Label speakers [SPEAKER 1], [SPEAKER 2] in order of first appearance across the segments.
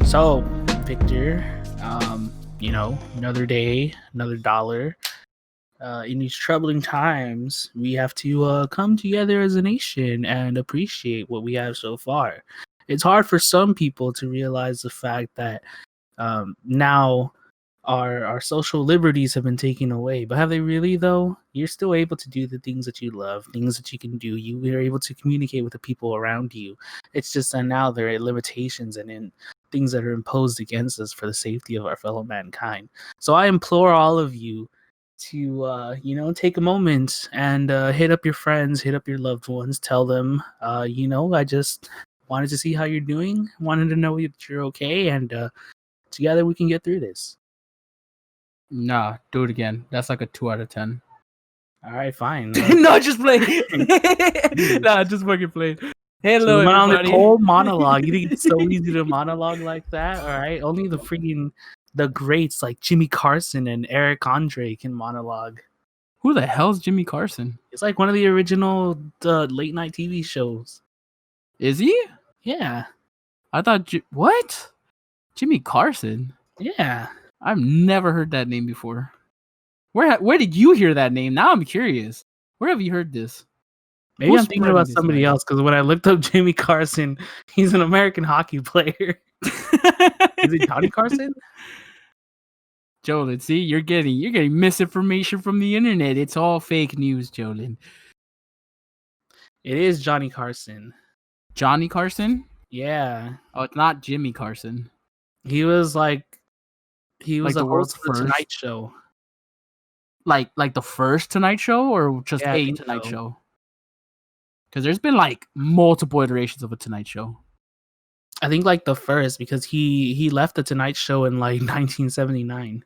[SPEAKER 1] So, Victor, another day, another dollar. In these troubling times, we have to come together as a nation and appreciate what we have so far. It's hard for some people to realize the fact that now our social liberties have been taken away. But have they really, though? You're still able to do the things that you love, things that you can do. You are able to communicate with the people around you. It's just that now there are limitations and in things that are imposed against us for the safety of our fellow mankind. So I implore all of you to take a moment and hit up your friends, hit up your loved ones, tell them I just wanted to see how you're doing, wanted to know that you're okay, and together we can get through this.
[SPEAKER 2] Nah, do it again. That's like a 2 out of 10.
[SPEAKER 1] All right, fine.
[SPEAKER 2] No, just play. Nah, just fucking play. Hello,
[SPEAKER 1] so
[SPEAKER 2] everybody.
[SPEAKER 1] On the whole monologue. You think it's so easy to monologue like that? All right, only the greats like Jimmy Carson and Eric Andre can monologue.
[SPEAKER 2] Who the hell's Jimmy Carson?
[SPEAKER 1] It's like one of the original late night TV shows.
[SPEAKER 2] Is he?
[SPEAKER 1] Yeah.
[SPEAKER 2] I thought what? Jimmy Carson?
[SPEAKER 1] Yeah.
[SPEAKER 2] I've never heard that name before. Where did you hear that name? Now I'm curious. Where have you heard this?
[SPEAKER 1] Maybe I'm thinking about somebody else, because when I looked up Jimmy Carson, he's an American hockey player. Is it Johnny Carson?
[SPEAKER 2] Jolin, see, you're getting misinformation from the internet. It's all fake news, Jolin.
[SPEAKER 1] It is Johnny Carson.
[SPEAKER 2] Johnny Carson?
[SPEAKER 1] Yeah.
[SPEAKER 2] Oh, it's not Jimmy Carson.
[SPEAKER 1] He was the world's first Tonight Show.
[SPEAKER 2] Like the first Tonight Show, or just a Tonight Show? Because there's been like multiple iterations of a Tonight Show.
[SPEAKER 1] I think like the first, because he left the Tonight Show in like 1979.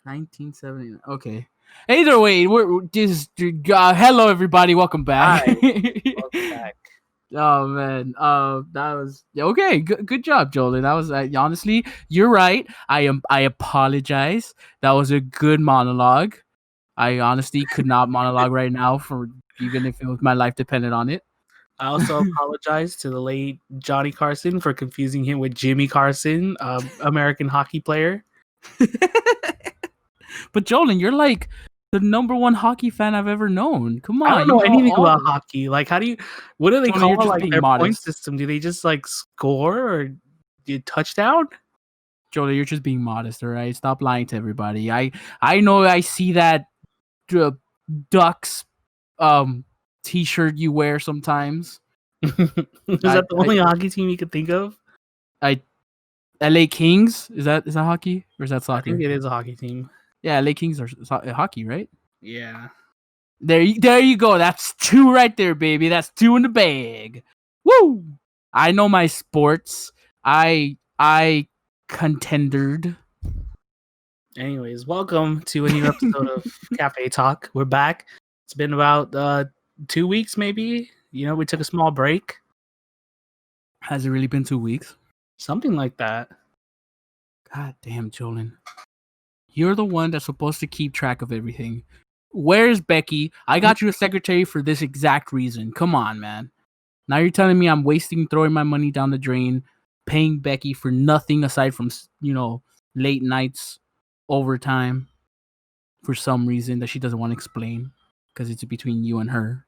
[SPEAKER 2] 1979. Okay. Either way, hello everybody, welcome back.
[SPEAKER 1] Hi. Welcome back.
[SPEAKER 2] Oh man, that was okay. Good job, Jolin. That was honestly, you're right. I apologize. That was a good monologue. I honestly could not monologue right now, for even if my life depended on it.
[SPEAKER 1] I also apologize to the late Johnny Carson for confusing him with Jimmy Carson, American hockey player.
[SPEAKER 2] But Jolin, you're like the number one hockey fan I've ever known. Come on,
[SPEAKER 1] I don't know anything about hockey. Like, what do they call like their point system? Do they just like score or do touchdown?
[SPEAKER 2] Jolin, you're just being modest, all right? Stop lying to everybody. I know I see that Ducks t-shirt you wear sometimes.
[SPEAKER 1] Is that the only hockey team you could think of?
[SPEAKER 2] LA Kings? Is that hockey or is that soccer?
[SPEAKER 1] I think it is a hockey team.
[SPEAKER 2] Yeah, LA Kings are hockey, right?
[SPEAKER 1] Yeah.
[SPEAKER 2] There you go. That's 2 right there, baby. That's 2 in the bag. Woo! I know my sports. I contendered.
[SPEAKER 1] Anyways, welcome to a new episode of CafeTalk. We're back. It's been about 2 weeks, maybe. We took a small break.
[SPEAKER 2] Has it really been 2 weeks?
[SPEAKER 1] Something like that.
[SPEAKER 2] God damn, Jolin. You're the one that's supposed to keep track of everything. Where's Becky? I got you a secretary for this exact reason. Come on, man. Now you're telling me I'm throwing my money down the drain, paying Becky for nothing aside from, late nights, overtime, for some reason that she doesn't want to explain, because it's between you and her.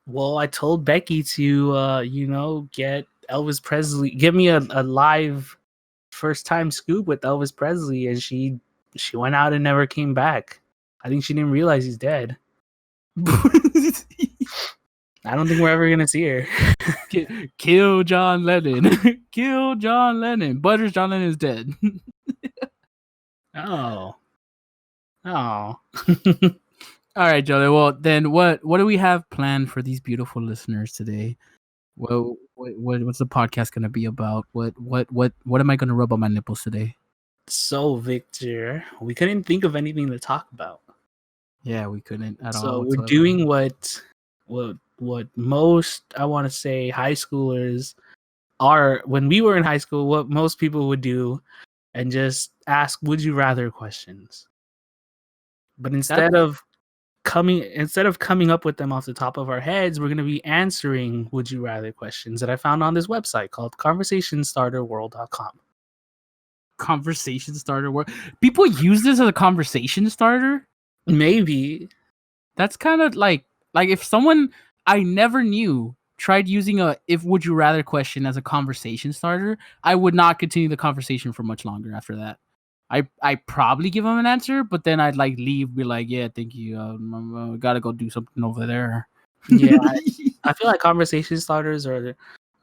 [SPEAKER 1] Well, I told Becky to, get Elvis Presley, give me a live first time scoop with Elvis Presley, and she went out and never came back. I think she didn't realize he's dead. I don't think we're ever gonna see her.
[SPEAKER 2] Kill John Lennon. Kill John Lennon. Butters, John Lennon is dead.
[SPEAKER 1] Oh.
[SPEAKER 2] All right, Joey. Well, then what do we have planned for these beautiful listeners today? Well, what's the podcast gonna be about? What am I gonna rub on my nipples today?
[SPEAKER 1] So, Victor, we couldn't think of anything to talk about.
[SPEAKER 2] Yeah, we couldn't at all.
[SPEAKER 1] So we're doing what most, I want to say, high schoolers are, when we were in high school, what most people would do, and just ask would you rather questions. But instead of coming up with them off the top of our heads, we're gonna be answering would you rather questions that I found on this website called conversationstarterworld.com.
[SPEAKER 2] Conversation starter. People use this as a conversation starter.
[SPEAKER 1] Maybe.
[SPEAKER 2] That's kind of like if someone I never knew tried using a if would you rather question as a conversation starter, I would not continue the conversation for much longer after that. I probably give them an answer, but then I'd like leave, be like, yeah, thank you. I gotta go do something over there.
[SPEAKER 1] Yeah, I feel like conversation starters are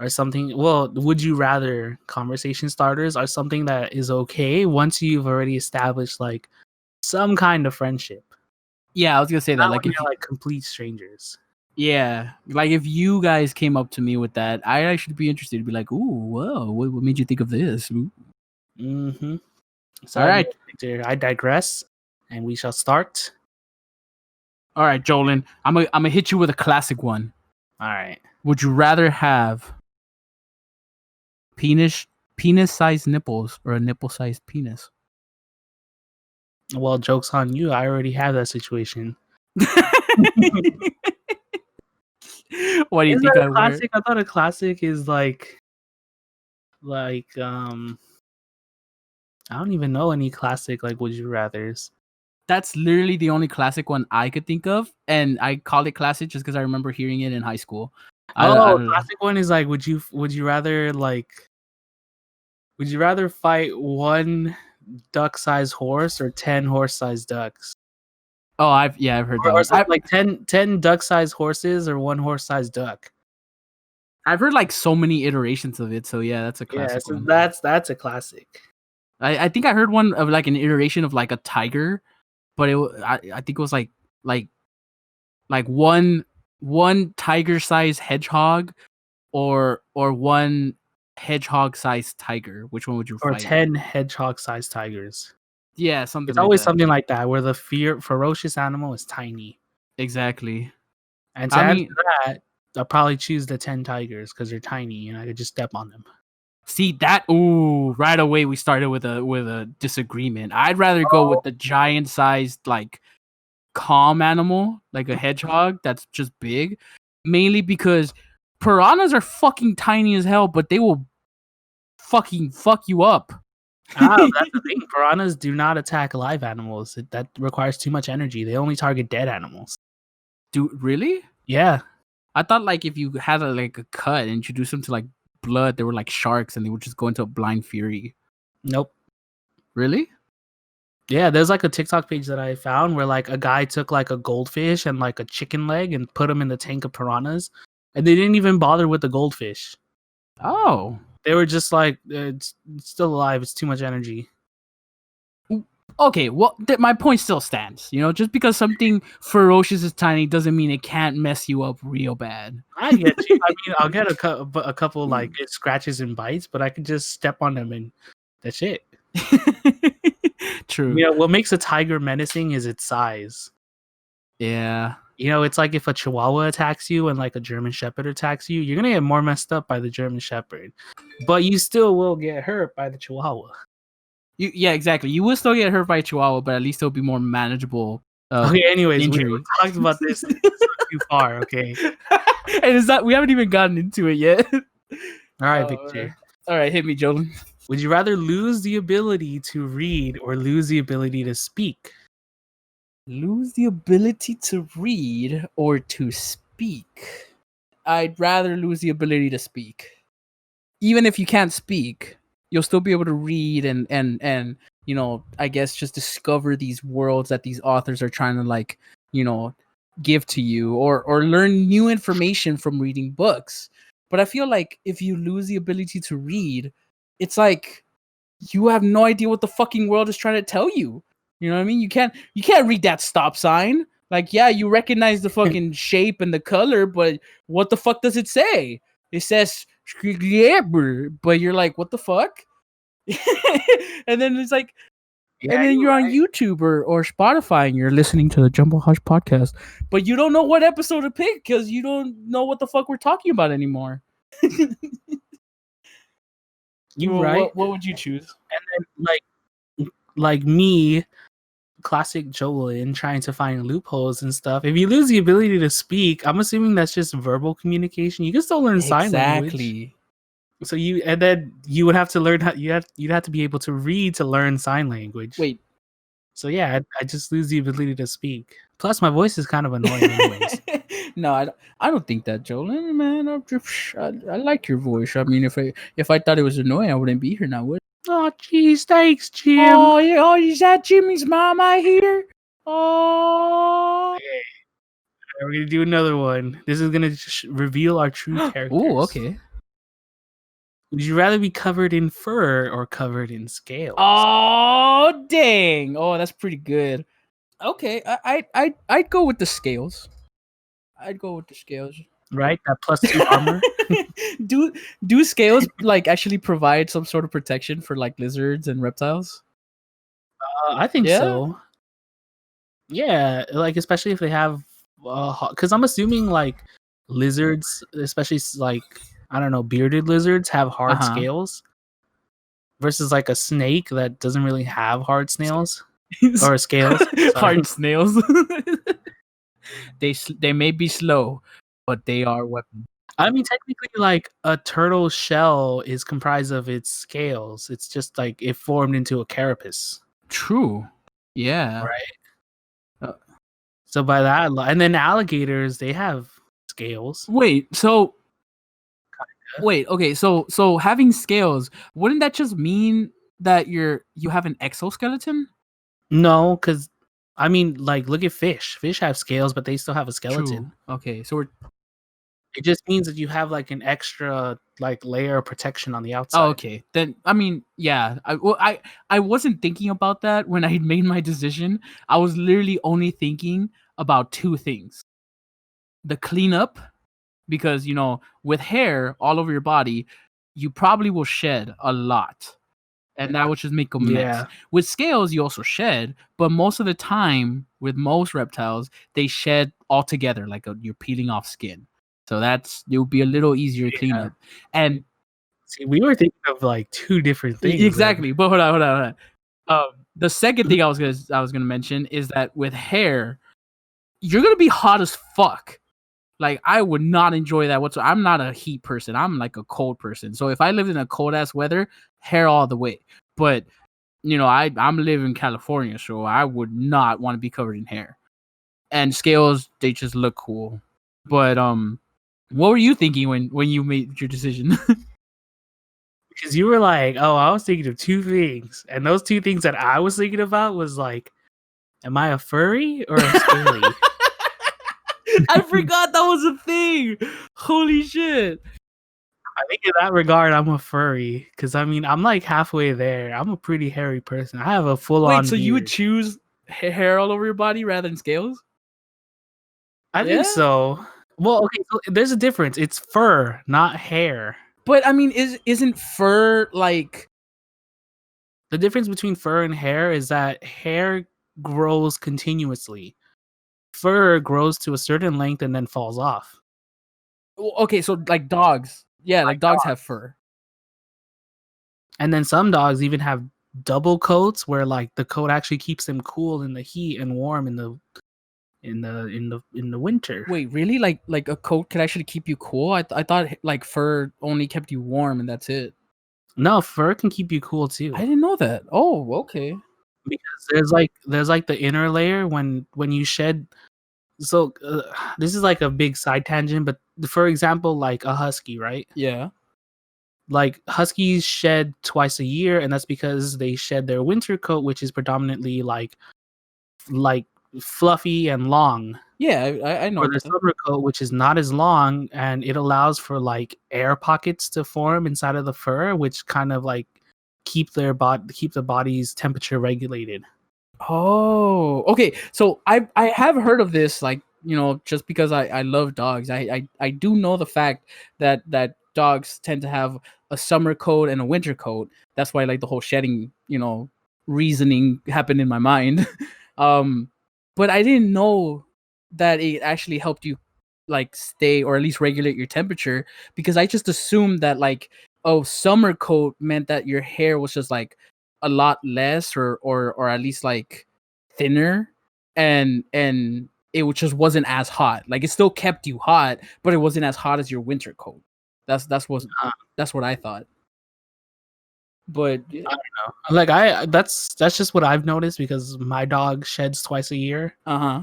[SPEAKER 1] something. Well, would you rather conversation starters are something that is okay once you've already established like some kind of friendship.
[SPEAKER 2] Yeah, I was gonna say that.
[SPEAKER 1] Not
[SPEAKER 2] Like
[SPEAKER 1] when
[SPEAKER 2] if
[SPEAKER 1] you're like complete strangers.
[SPEAKER 2] yeah, like if you guys came up to me with that, I'd actually be interested to be like, ooh, whoa, what made you think of this? Ooh.
[SPEAKER 1] Mm-hmm. So
[SPEAKER 2] All right.
[SPEAKER 1] anyway, Victor, I digress, and we shall start.
[SPEAKER 2] All right, Jolin, I'm gonna hit you with a classic one.
[SPEAKER 1] All right.
[SPEAKER 2] Would you rather have penis-sized nipples or a nipple-sized penis?
[SPEAKER 1] Well, joke's on you. I already have that situation.
[SPEAKER 2] What do you
[SPEAKER 1] Is
[SPEAKER 2] think
[SPEAKER 1] that
[SPEAKER 2] I
[SPEAKER 1] a
[SPEAKER 2] wear?
[SPEAKER 1] classic? I thought a classic is like I don't even know any classic like would you rather's.
[SPEAKER 2] That's literally the only classic one I could think of, and I call it classic just because I remember hearing it in high school. I
[SPEAKER 1] Oh,
[SPEAKER 2] don't know.
[SPEAKER 1] classic one is like would you rather fight one duck-sized horse or 10 horse-sized ducks?
[SPEAKER 2] Oh, I've heard that
[SPEAKER 1] Or
[SPEAKER 2] one.
[SPEAKER 1] something like 10 duck-sized horses or one horse-sized duck.
[SPEAKER 2] I've heard like so many iterations of it, so yeah, that's a
[SPEAKER 1] Yeah,
[SPEAKER 2] classic
[SPEAKER 1] so
[SPEAKER 2] one.
[SPEAKER 1] that's a classic.
[SPEAKER 2] I think I heard one of like an iteration of like a tiger, but I think it was like one tiger-sized hedgehog or one hedgehog-sized tiger. Which one would you
[SPEAKER 1] Or
[SPEAKER 2] fight?
[SPEAKER 1] 10 hedgehog-sized tigers.
[SPEAKER 2] Yeah, something
[SPEAKER 1] It's
[SPEAKER 2] like
[SPEAKER 1] always
[SPEAKER 2] that.
[SPEAKER 1] something like that where the ferocious animal is tiny.
[SPEAKER 2] Exactly.
[SPEAKER 1] And to
[SPEAKER 2] I
[SPEAKER 1] answer
[SPEAKER 2] mean,
[SPEAKER 1] that, I'll probably choose the 10 tigers because they're tiny and I could just step on them.
[SPEAKER 2] see that? Ooh, right away we started with a disagreement. I'd rather go with the giant-sized like calm animal, like a hedgehog that's just big, mainly because piranhas are fucking tiny as hell, but they will fucking fuck you up.
[SPEAKER 1] That's the thing. Piranhas do not attack live animals. That requires too much energy. They only target dead animals.
[SPEAKER 2] Dude, really?
[SPEAKER 1] Yeah.
[SPEAKER 2] I thought like if you had like a cut and introduce them to like blood, they were like sharks and they would just go into a blind fury.
[SPEAKER 1] Nope.
[SPEAKER 2] Really?
[SPEAKER 1] Yeah, there's like a TikTok page that I found where like a guy took like a goldfish and like a chicken leg and put them in the tank of piranhas, and they didn't even bother with the goldfish.
[SPEAKER 2] Oh.
[SPEAKER 1] They were just like, it's still alive. It's too much energy.
[SPEAKER 2] Okay, well, my point still stands. You know, just because something ferocious is tiny doesn't mean it can't mess you up real bad.
[SPEAKER 1] I get you. I mean, I'll get a couple like scratches and bites, but I could just step on them and that's it.
[SPEAKER 2] True.
[SPEAKER 1] You know, what makes a tiger menacing is its size.
[SPEAKER 2] Yeah.
[SPEAKER 1] You know, it's like if a Chihuahua attacks you and like a German Shepherd attacks you, you're gonna get more messed up by the German Shepherd, but you still will get hurt by the Chihuahua.
[SPEAKER 2] Yeah, exactly. You will still get hurt by a Chihuahua, but at least it'll be more manageable.
[SPEAKER 1] Okay, anyways, we
[SPEAKER 2] injury.
[SPEAKER 1] talked about this too far. Okay,
[SPEAKER 2] And is that we haven't even gotten into it yet?
[SPEAKER 1] all right, Victor.
[SPEAKER 2] All right, hit me, Jolin.
[SPEAKER 1] Would you rather lose the ability to read or lose the ability to speak?
[SPEAKER 2] Lose the ability to read or to speak. I'd rather lose the ability to speak. Even if you can't speak, you'll still be able to read and you know, I guess just discover these worlds that these authors are trying to like, you know, give to you or learn new information from reading books. But I feel like if you lose the ability to read, it's like you have no idea what the fucking world is trying to tell you. You know what I mean? You can't read that stop sign. Like, yeah, you recognize the fucking shape and the color, but what the fuck does it say? It says, but you're like, what the fuck? And then it's like,
[SPEAKER 1] Yeah,
[SPEAKER 2] and then you're on YouTube or Spotify and you're listening to the Jumblhoj podcast, but you don't know what episode to pick because you don't know what the fuck we're talking about anymore.
[SPEAKER 1] you right.
[SPEAKER 2] What would you choose?
[SPEAKER 1] And then like me, classic Jolin trying to find loopholes and stuff. If you lose the ability to speak, I'm assuming that's just verbal communication. You can still learn sign language.
[SPEAKER 2] Exactly.
[SPEAKER 1] So then you would have to learn how you'd have to be able to read to learn sign language.
[SPEAKER 2] Wait.
[SPEAKER 1] So yeah, I just lose the ability to speak. Plus, my voice is kind of annoying, anyways.
[SPEAKER 2] No, I don't think that, Jolin. Man, I like your voice. I mean, if I thought it was annoying, I wouldn't be here now, would I?
[SPEAKER 1] Oh, geez, thanks, Jim.
[SPEAKER 2] Oh, yeah. Oh, is that Jimmy's mom I hear? Oh.
[SPEAKER 1] Okay. We're gonna do another one. This is gonna reveal our true characters.
[SPEAKER 2] Oh, okay.
[SPEAKER 1] Would you rather be covered in fur or covered in scales?
[SPEAKER 2] Oh, dang. Oh, that's pretty good. Okay, I'd go with the scales. I'd go with the scales.
[SPEAKER 1] Right, that +2 armor.
[SPEAKER 2] do scales like actually provide some sort of protection for like lizards and reptiles?
[SPEAKER 1] I think
[SPEAKER 2] Yeah?
[SPEAKER 1] so. Yeah, like especially if they have, because I'm assuming like lizards, especially like I don't know, bearded lizards have hard
[SPEAKER 2] Uh-huh.
[SPEAKER 1] scales, versus like a snake that doesn't really have hard snails or scales. Sorry.
[SPEAKER 2] Hard snails. They may be slow, but they are weapons.
[SPEAKER 1] I mean, technically, like a turtle shell is comprised of its scales. It's just like it formed into a carapace.
[SPEAKER 2] True. Yeah.
[SPEAKER 1] Right. So by that, and then alligators, they have scales.
[SPEAKER 2] Wait, so wait, okay, so having scales, wouldn't that just mean that you have an exoskeleton?
[SPEAKER 1] No, because I mean, like, look at fish. Fish have scales, but they still have a skeleton.
[SPEAKER 2] True. Okay, so we're
[SPEAKER 1] It just means that you have like an extra like layer of protection on the outside.
[SPEAKER 2] oh, okay. Then I mean, yeah. I wasn't thinking about that when I made my decision. I was literally only thinking about two things: the cleanup, because with hair all over your body, you probably will shed a lot, and that would just make a mess.
[SPEAKER 1] Yeah.
[SPEAKER 2] With scales, you also shed, but most of the time, with most reptiles, they shed all together, like you're peeling off skin. So it would be a little easier to clean up. And
[SPEAKER 1] See, we were thinking of like two different things.
[SPEAKER 2] exactly, but hold on. The second thing I was gonna mention is that with hair, you're gonna be hot as fuck. Like, I would not enjoy that whatsoever. I'm not a heat person. I'm like a cold person. So if I lived in a cold ass weather, hair all the way. But I'm living in California, so I would not want to be covered in hair. And scales, they just look cool. But what were you thinking when you made your decision?
[SPEAKER 1] Because you were like, oh, I was thinking of two things. And those two things that I was thinking about was like, am I a furry or a scaly?
[SPEAKER 2] I forgot that was a thing. Holy shit.
[SPEAKER 1] I think in that regard, I'm a furry. Because I mean, I'm like halfway there. I'm a pretty hairy person. I have a full on
[SPEAKER 2] Wait, so you would choose hair all over your body rather than scales?
[SPEAKER 1] I think so. Well, okay, so there's a difference. It's fur, not hair.
[SPEAKER 2] But I mean, isn't fur like
[SPEAKER 1] the difference between fur and hair is that hair grows continuously. Fur grows to a certain length and then falls off.
[SPEAKER 2] Okay, so like dogs. Yeah, like dogs have fur.
[SPEAKER 1] And then some dogs even have double coats where like the coat actually keeps them cool in the heat and warm in the winter.
[SPEAKER 2] Wait, really? Like a coat could actually keep you cool? I thought like fur only kept you warm and that's it.
[SPEAKER 1] No, fur can keep you cool too.
[SPEAKER 2] I didn't know that. Oh, okay.
[SPEAKER 1] Because there's like the inner layer when you shed. So this is like a big side tangent, but for example, like a husky, right?
[SPEAKER 2] Yeah.
[SPEAKER 1] Like huskies shed twice a year, and that's because they shed their winter coat, which is predominantly like fluffy and long.
[SPEAKER 2] Yeah, I know.
[SPEAKER 1] Or the summer coat, which is not as long, and it allows for like air pockets to form inside of the fur, which kind of like keep the body's temperature regulated.
[SPEAKER 2] Oh, okay. So I have heard of this, like, just because I love dogs. I do know the fact that dogs tend to have a summer coat and a winter coat. That's why like the whole shedding, reasoning happened in my mind. But I didn't know that it actually helped you like stay or at least regulate your temperature, because I just assumed that like, oh, summer coat meant that your hair was just like a lot less or at least like thinner, and it just wasn't as hot. Like it still kept you hot, but it wasn't as hot as your winter coat. That's
[SPEAKER 1] Uh,
[SPEAKER 2] what I thought. But
[SPEAKER 1] I don't know. Like that's just what I've noticed because my dog sheds twice a year,
[SPEAKER 2] uh-huh.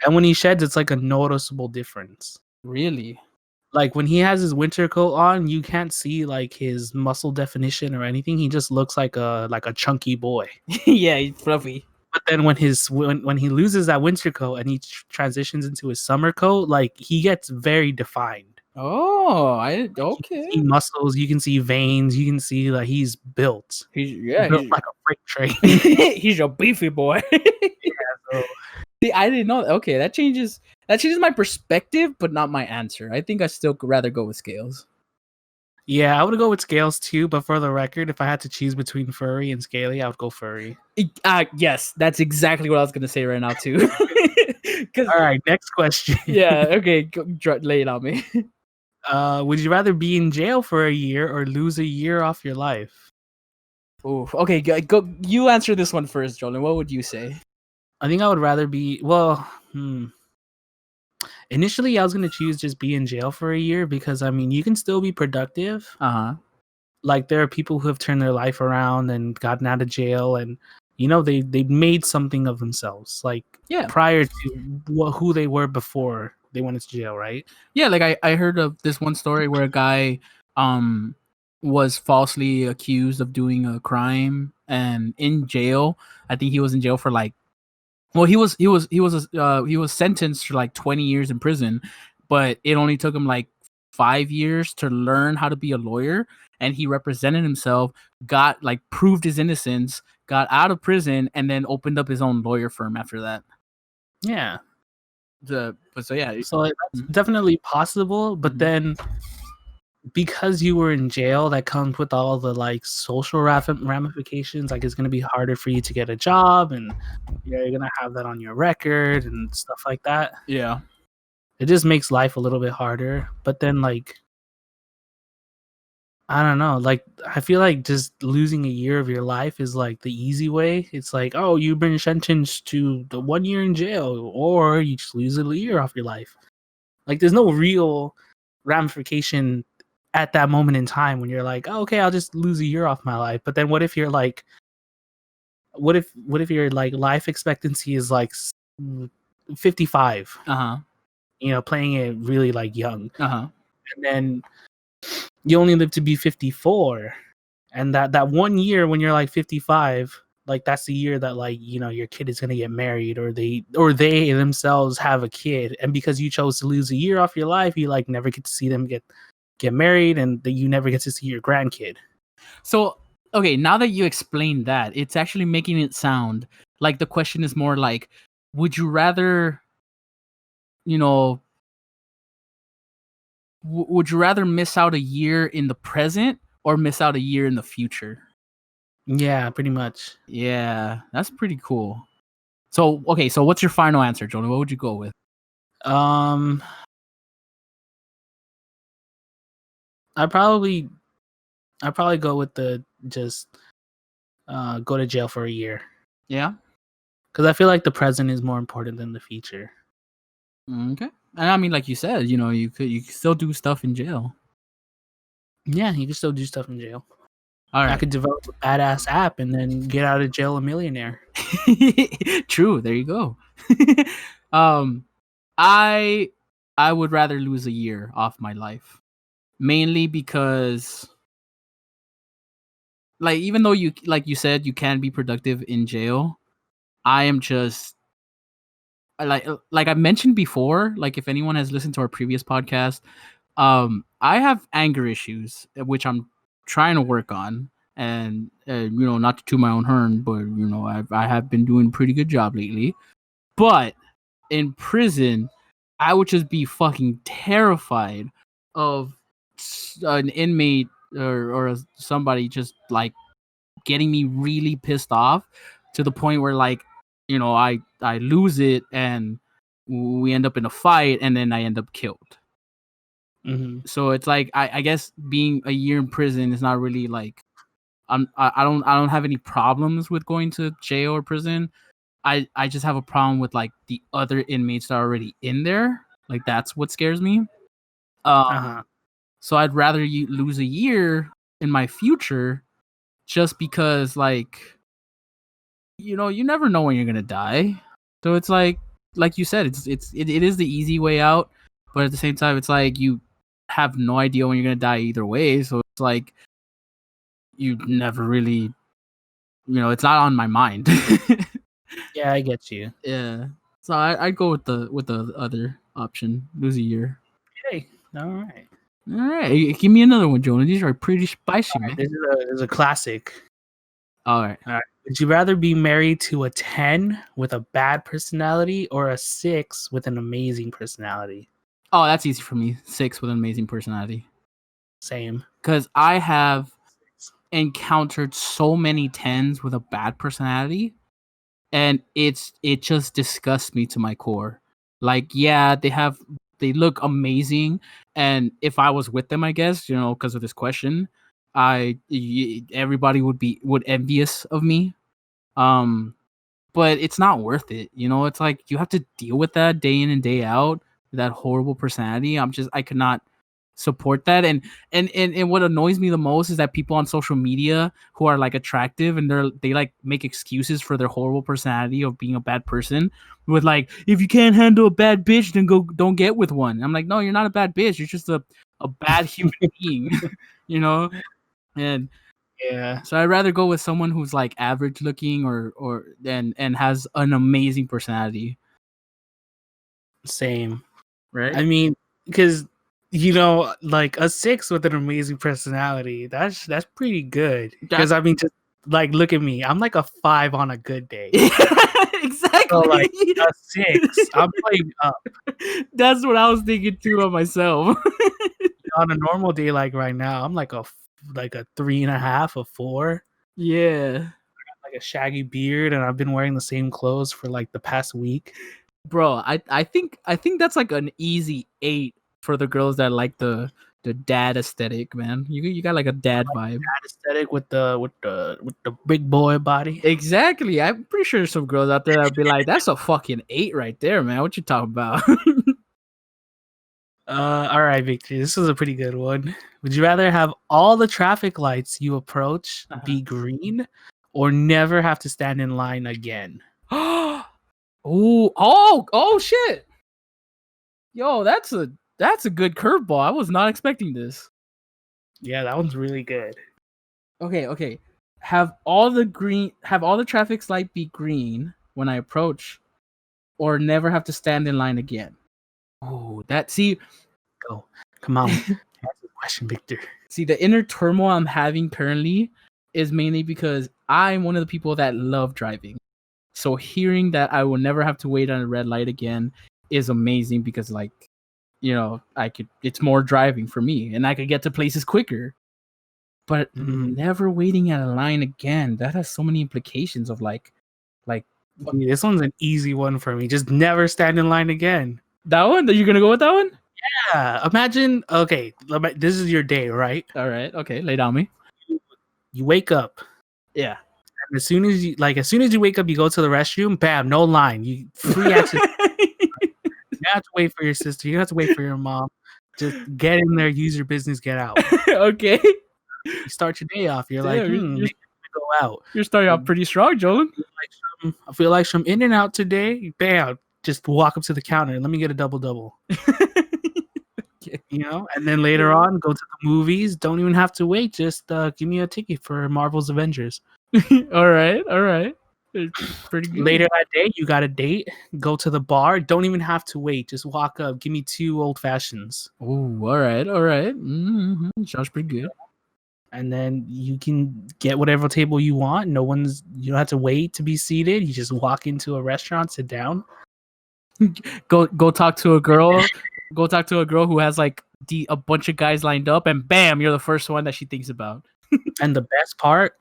[SPEAKER 1] and when he sheds, it's like a noticeable difference.
[SPEAKER 2] Really?
[SPEAKER 1] Like when he has his winter coat on, you can't see like his muscle definition or anything. He just looks like a chunky boy.
[SPEAKER 2] Yeah, he's fluffy.
[SPEAKER 1] But then when he loses that winter coat and he transitions into his summer coat, like he gets very defined.
[SPEAKER 2] Oh,
[SPEAKER 1] Like, you can
[SPEAKER 2] okay.
[SPEAKER 1] see muscles, you can see veins, you can see that he's built
[SPEAKER 2] He's
[SPEAKER 1] like a freight train.
[SPEAKER 2] he's a beefy boy.
[SPEAKER 1] So
[SPEAKER 2] See, I didn't know. Okay, that changes my perspective, but not my answer. I think I still could rather go with scales.
[SPEAKER 1] yeah, I would go with scales too. But for the record, if I had to choose between furry and scaly, I would go furry.
[SPEAKER 2] Yes, that's exactly what I was gonna say right now too. Because
[SPEAKER 1] All right, next question.
[SPEAKER 2] yeah, okay, lay it on me.
[SPEAKER 1] Would you rather be in jail for a year or lose a year off your life?
[SPEAKER 2] Oof. Okay, go. You answer this one first, Jordan. What would you say?
[SPEAKER 1] I think I would rather be well. Initially, I was gonna choose just be in jail for a year because I mean you can still be productive.
[SPEAKER 2] Uh huh.
[SPEAKER 1] Like there are people who have turned their life around and gotten out of jail, and you know they made something of themselves. Like
[SPEAKER 2] Yeah.
[SPEAKER 1] prior to who they were before they went into jail, right?
[SPEAKER 2] Yeah, like I heard of this one story where a guy was falsely accused of doing a crime and in jail. I think he was in jail for like he was sentenced to like 20 years in prison, but it only took him like 5 years to learn how to be a lawyer, and he represented himself, got like proved his innocence, got out of prison, and then opened up his own lawyer firm after that.
[SPEAKER 1] Yeah.
[SPEAKER 2] So yeah.
[SPEAKER 1] So like, that's
[SPEAKER 2] Mhm.
[SPEAKER 1] definitely possible, but
[SPEAKER 2] Mhm.
[SPEAKER 1] then because you were in jail, that comes with all the like social ramifications. Like it's gonna be harder for you to get a job, and you're gonna have that on your record and stuff like that.
[SPEAKER 2] Yeah.
[SPEAKER 1] It just makes life a little bit harder. But then like I don't know, like I feel like just losing a year of your life is like the easy way. It's like, oh, you've been sentenced to the 1 year in jail, or you just lose a year off your life. Like there's no real ramification at that moment in time when you're like, oh, okay, I'll just lose a year off my life. But then what if you're like, what if your like life expectancy is like 55?
[SPEAKER 2] Uh huh.
[SPEAKER 1] You know, playing it really like young,
[SPEAKER 2] Uh huh.
[SPEAKER 1] and then you only live to be 54, and that 1 year when you're like 55, like that's the year that like you know your kid is gonna get married, or they themselves have a kid, and because you chose to lose a year off your life, you like never get to see them get married, and that you never get to see your grandkid.
[SPEAKER 2] So, okay, now that you explained that, it's actually making it sound like the question is more like, would you rather, you know, would you rather miss out a year in the present or miss out a year in the future?
[SPEAKER 1] Yeah, pretty much.
[SPEAKER 2] Yeah, that's pretty cool. So, okay, so what's your final answer, Jordan? What would you go with?
[SPEAKER 1] Um, I probably I probably go with the just go to jail for a year
[SPEAKER 2] Yeah.
[SPEAKER 1] because I feel like the present is more important than the future.
[SPEAKER 2] Okay. And I mean, like you said, you could still do stuff in jail.
[SPEAKER 1] Yeah, you can still do stuff in jail.
[SPEAKER 2] All
[SPEAKER 1] I
[SPEAKER 2] right.
[SPEAKER 1] could develop a badass app and then get out of jail a millionaire.
[SPEAKER 2] True. There you go. um, I I would rather lose a year off my life, mainly because, like, even though you like you said you can be productive in jail, I am just like I mentioned before. Like, if anyone has listened to our previous podcast, I have anger issues, which I'm trying to work on, and not to toot my own horn, but I have been doing a pretty good job lately. But in prison, I would just be fucking terrified of an inmate or somebody just like getting me really pissed off to the point where like I lose it and we end up in a fight and then I end up killed.
[SPEAKER 1] Hmm.
[SPEAKER 2] So it's like I guess being a year in prison is not really like I don't have any problems with going to jail or prison. I just have a problem with like the other inmates that are already in there. Like that's what scares me.
[SPEAKER 1] Uh-huh.
[SPEAKER 2] So I'd rather you lose a year in my future just because like you never know when you're gonna die. So it's like you said, it is the easy way out, but at the same time it's like you have no idea when you're gonna die either way. So it's like you never really it's not on my mind.
[SPEAKER 1] Yeah, I get you.
[SPEAKER 2] Yeah. So I'd go with the other option, lose a year.
[SPEAKER 1] Okay. All right.
[SPEAKER 2] All right, give me another one, Jonah. These are pretty spicy, man.
[SPEAKER 1] This is a classic.
[SPEAKER 2] All right.
[SPEAKER 1] All right. Would you rather be married to a 10 with a bad personality or a 6 with an amazing personality?
[SPEAKER 2] Oh, that's easy for me. 6 with an amazing personality.
[SPEAKER 1] Same.
[SPEAKER 2] Because I have encountered so many 10s with a bad personality, and it just disgusts me to my core. Like, yeah, they look amazing, and if I was with them, I guess because of this question, everybody would envious of me. But it's not worth it. It's like you have to deal with that day in and day out, that horrible personality. I could not support that. And what annoys me the most is that people on social media who are like attractive and they like make excuses for their horrible personality of being a bad person with like, if you can't handle a bad bitch, then don't get with one. I'm like, no, you're not a bad bitch. You're just a bad human being, you know? And
[SPEAKER 1] Yeah.
[SPEAKER 2] so I'd rather go with someone who's like average looking or and has an amazing personality.
[SPEAKER 1] Same.
[SPEAKER 2] Right?
[SPEAKER 1] I mean, because like a 6 with an amazing personality, that's pretty good. Because
[SPEAKER 2] That
[SPEAKER 1] I mean, just like look at me, I'm like a 5 on a good day. So
[SPEAKER 2] exactly.
[SPEAKER 1] like a 6, I'm playing up.
[SPEAKER 2] That's what I was thinking too of myself.
[SPEAKER 1] On a normal day, like right now, I'm like a 3.5, a 4.
[SPEAKER 2] Yeah.
[SPEAKER 1] Like a shaggy beard, and I've been wearing the same clothes for like the past week.
[SPEAKER 2] Bro, I think that's like an easy 8 for the girls that like the dad aesthetic, man. You got like a dad vibe.
[SPEAKER 1] That aesthetic with the big boy body.
[SPEAKER 2] Exactly. I'm pretty sure there's some girls out there that'd be like, that's a fucking 8 right there, man. What you talking about?
[SPEAKER 1] All right, Victor. This is a pretty good one. Would you rather have all the traffic lights you approach be green, or never have to stand in line again?
[SPEAKER 2] Oh shit. Yo, that's a good curveball. I was not expecting this.
[SPEAKER 1] Yeah, that one's really good.
[SPEAKER 2] Okay. Have all the traffic light be green when I approach, or never have to stand in line again. Oh,
[SPEAKER 1] Go. Come on. Answer the question, Victor.
[SPEAKER 2] see the inner turmoil I'm having currently is mainly because I'm one of the people that love driving. So hearing that I will never have to wait on a red light again is amazing because like, it's more driving for me and I could get to places quicker. But never waiting at a line again, that has so many implications of like
[SPEAKER 1] This one's an easy one for me. Just never stand in line again.
[SPEAKER 2] that one? Are you gonna go with that one?
[SPEAKER 1] Yeah. Imagine, okay, this is your day, right?
[SPEAKER 2] All right, okay, lay down me.
[SPEAKER 1] You wake up.
[SPEAKER 2] Yeah.
[SPEAKER 1] And as soon as you wake up, you go to the restroom, bam, no line. You free access. You don't have to wait for your sister. You don't have to wait for your mom. Just get in there, use your business, get out.
[SPEAKER 2] Okay.
[SPEAKER 1] You start your day off. You're
[SPEAKER 2] Damn,
[SPEAKER 1] like, maybe go out.
[SPEAKER 2] You're starting off pretty strong, Jolan.
[SPEAKER 1] I feel like some in and out today. Bam, just walk up to the counter. Let me get a double. And then later on, go to the movies. Don't even have to wait. Just give me a ticket for Marvel's Avengers.
[SPEAKER 2] All right. Pretty good.
[SPEAKER 1] Later that day, you got a date. Go to the bar. Don't even have to wait. Just walk up. Give me 2 old fashions.
[SPEAKER 2] Oh, all right. Mm-hmm. Sounds pretty good.
[SPEAKER 1] And then you can get whatever table you want. You don't have to wait to be seated. You just walk into a restaurant, sit down.
[SPEAKER 2] Go talk to a girl. Go talk to a girl who has like a bunch of guys lined up, and bam, you're the first one that she thinks about.
[SPEAKER 1] And the best part,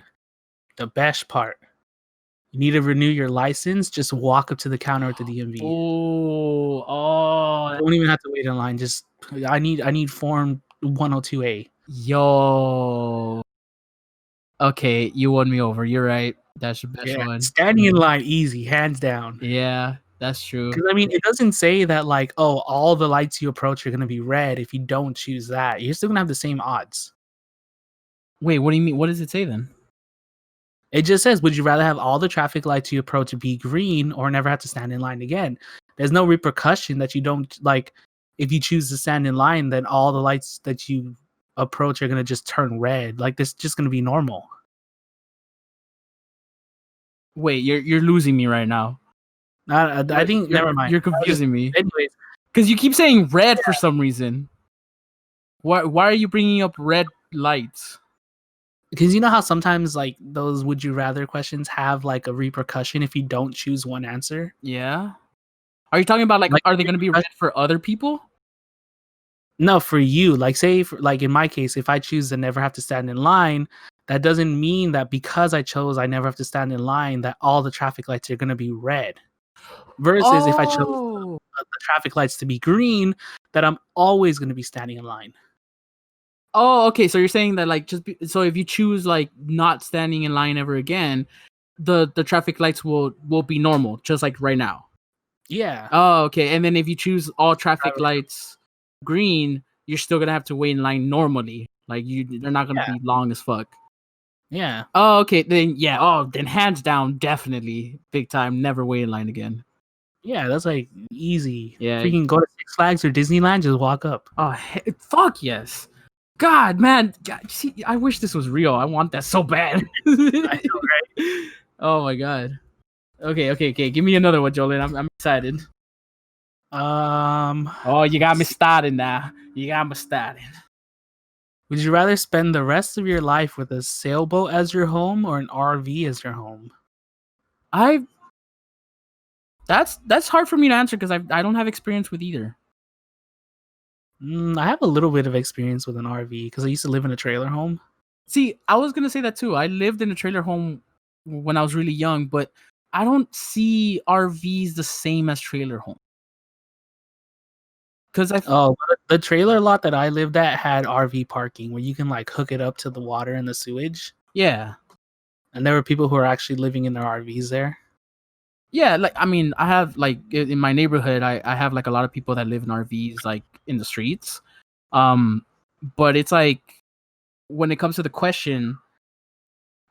[SPEAKER 1] you need to renew your license. Just walk up to the counter at the DMV.
[SPEAKER 2] Oh,
[SPEAKER 1] Don't even have to wait in line. Just I need form 102A.
[SPEAKER 2] Yo, Okay, you won me over. You're right. That's the best one.
[SPEAKER 1] Standing in line, easy, hands down.
[SPEAKER 2] Yeah, that's true.
[SPEAKER 1] Because I mean, it doesn't say that like, oh, all the lights you approach are gonna be red if you don't choose that. You're still gonna have the same odds.
[SPEAKER 2] Wait, what do you mean? What does it say then?
[SPEAKER 1] It just says, would you rather have all the traffic lights you approach be green or never have to stand in line again? There's no repercussion that you don't like. If you choose to stand in line, then all the lights that you approach are gonna just turn red. Like this, just gonna be normal.
[SPEAKER 2] Wait, you're losing me right now.
[SPEAKER 1] I think. Never mind.
[SPEAKER 2] You're confusing me.
[SPEAKER 1] Anyways,
[SPEAKER 2] Because you keep saying red for some reason. Why are you bringing up red lights?
[SPEAKER 1] because you know how sometimes like those would you rather questions have like a repercussion if you don't choose one answer.
[SPEAKER 2] Yeah. Are you talking about like are they going to be red for other people?
[SPEAKER 1] No, for you, like say, like in my case, if I choose to never have to stand in line, that doesn't mean that because I chose I never have to stand in line that all the traffic lights are gonna be red. Versus if I chose the traffic lights to be green, that I'm always gonna be standing in line.
[SPEAKER 2] Oh, okay. So you're saying that like so if you choose like not standing in line ever again, the traffic lights will be normal, just like right now.
[SPEAKER 1] Yeah.
[SPEAKER 2] Oh, okay. And then if you choose all traffic lights green, you're still gonna have to wait in line normally. Like they're not gonna be long as fuck.
[SPEAKER 1] Yeah.
[SPEAKER 2] Oh, okay. Then yeah. Oh, then hands down, definitely big time. Never wait in line again.
[SPEAKER 1] Yeah, that's like easy.
[SPEAKER 2] Yeah.
[SPEAKER 1] Freaking go to Six Flags or Disneyland, just walk up.
[SPEAKER 2] Oh, fuck yes. God, man. God, see, I wish this was real. I want that so bad.
[SPEAKER 1] I know, right?
[SPEAKER 2] Oh my god. Okay. Give me another one, Jolene. I'm excited. Oh, you got me started now. You got me started.
[SPEAKER 1] Would you rather spend the rest of your life with a sailboat as your home or an RV as your home?
[SPEAKER 2] That's hard for me to answer because I don't have experience with either.
[SPEAKER 1] I have a little bit of experience with an RV because I used to live in a trailer home.
[SPEAKER 2] See, I was gonna say that too. I lived in a trailer home when I was really young, but I don't see RVs the same as trailer home. Because
[SPEAKER 1] the trailer lot that I lived at had RV parking where you can like hook it up to the water and the sewage.
[SPEAKER 2] Yeah.
[SPEAKER 1] And there were people who were actually living in their RVs there.
[SPEAKER 2] Yeah, like I mean, I have like in my neighborhood, I have like a lot of people that live in RVs like in the streets. But it's like when it comes to the question,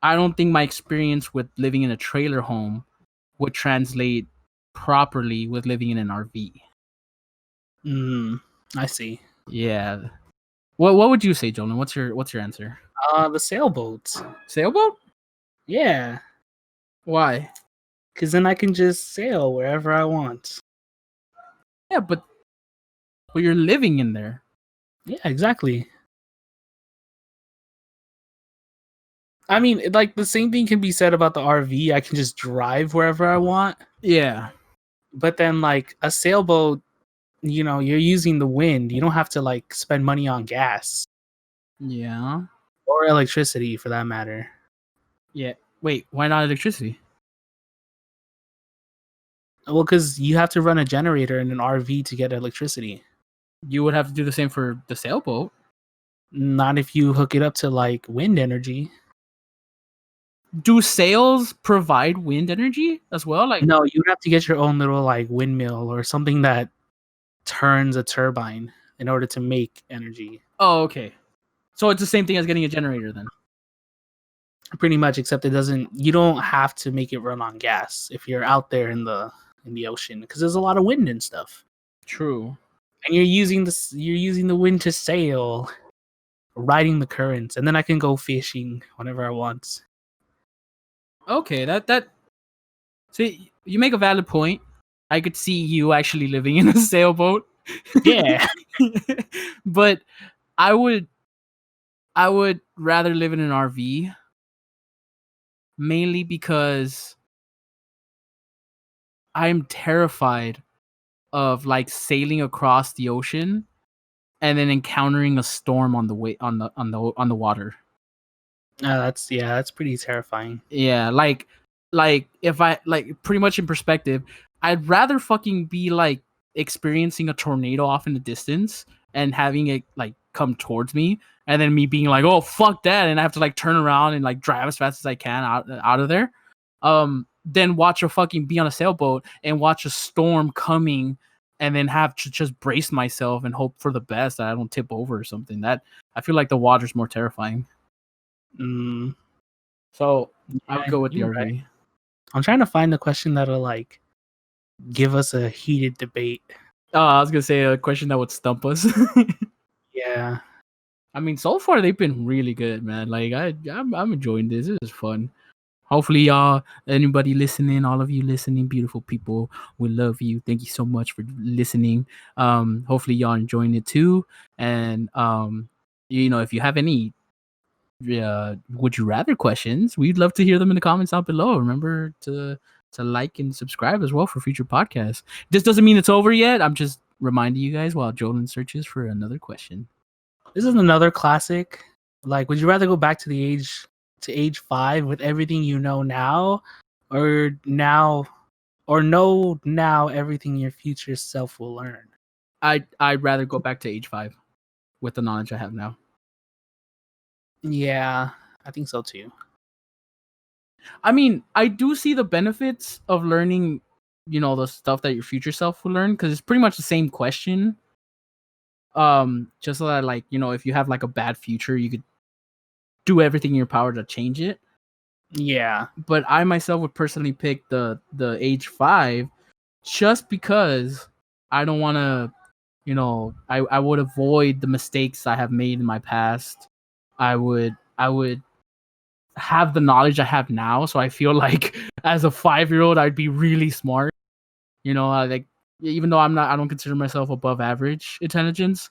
[SPEAKER 2] I don't think my experience with living in a trailer home would translate properly with living in an RV.
[SPEAKER 1] I see.
[SPEAKER 2] Yeah. What would you say, Jonah? What's your answer?
[SPEAKER 1] The sailboats.
[SPEAKER 2] Sailboat?
[SPEAKER 1] Yeah.
[SPEAKER 2] Why?
[SPEAKER 1] Because then I can just sail wherever I want.
[SPEAKER 2] Yeah, but you're living in there.
[SPEAKER 1] Yeah, exactly. I mean, like the same thing can be said about the RV. I can just drive wherever I want.
[SPEAKER 2] Yeah.
[SPEAKER 1] But then, like a sailboat, you're using the wind. You don't have to like spend money on gas.
[SPEAKER 2] Yeah.
[SPEAKER 1] Or electricity, for that matter.
[SPEAKER 2] Yeah. Wait, why not electricity?
[SPEAKER 1] Well, because you have to run a generator in an RV to get electricity.
[SPEAKER 2] You would have to do the same for the sailboat.
[SPEAKER 1] Not if you hook it up to like wind energy.
[SPEAKER 2] Do sails provide wind energy as well? Like
[SPEAKER 1] no, you have to get your own little like windmill or something that turns a turbine in order to make energy.
[SPEAKER 2] Oh, okay. So it's the same thing as getting a generator then.
[SPEAKER 1] Pretty much, except you don't have to make it run on gas if you're out there in the ocean because there's a lot of wind and stuff.
[SPEAKER 2] True.
[SPEAKER 1] And you're using the wind to sail, riding the currents, and then I can go fishing whenever I want.
[SPEAKER 2] Okay, that see, you make a valid point. I could see you actually living in a sailboat.
[SPEAKER 1] Yeah.
[SPEAKER 2] But I would rather live in an RV mainly because I'm terrified of like sailing across the ocean and then encountering a storm on the way on the water.
[SPEAKER 1] That's pretty terrifying.
[SPEAKER 2] Yeah, like if I like pretty much in perspective, I'd rather fucking be like experiencing a tornado off in the distance and having it like come towards me, and then me being like, oh fuck that, and I have to like turn around and like drive as fast as I can out of there. Then watch a fucking be on a sailboat and watch a storm coming, and then have to just brace myself and hope for the best that I don't tip over or something. That I feel like the water's more terrifying. So I would go with the RV.
[SPEAKER 1] Right. I'm trying to find a question that'll like give us a heated debate.
[SPEAKER 2] I was gonna say a question that would stump us.
[SPEAKER 1] Yeah.
[SPEAKER 2] I mean, so far they've been really good, man. Like I'm enjoying this. This is fun. Hopefully, y'all, anybody listening, all of you listening, beautiful people, we love you. Thank you so much for listening. Hopefully, y'all enjoying it too. And if you have any would you rather questions, we'd love to hear them in the comments down below. Remember to like and subscribe as well for future podcasts. This doesn't mean it's over yet. I'm just reminding you guys while Jolin searches for another question.
[SPEAKER 1] This is another classic. Like, would you rather go back to age 5 with everything you know now, or know now everything your future self will learn?
[SPEAKER 2] I'd rather go back to age 5 with the knowledge I have now.
[SPEAKER 1] Yeah, I think so too.
[SPEAKER 2] I mean, I do see the benefits of learning, the stuff that your future self will learn, because it's pretty much the same question. Just so that, like, if you have like a bad future, you could do everything in your power to change it.
[SPEAKER 1] Yeah.
[SPEAKER 2] But I myself would personally pick the age 5, just because I don't want to, I would avoid the mistakes I have made in my past. I would have the knowledge I have now, so I feel like as a 5-year-old I'd be really smart. Like, even though I don't consider myself above average intelligence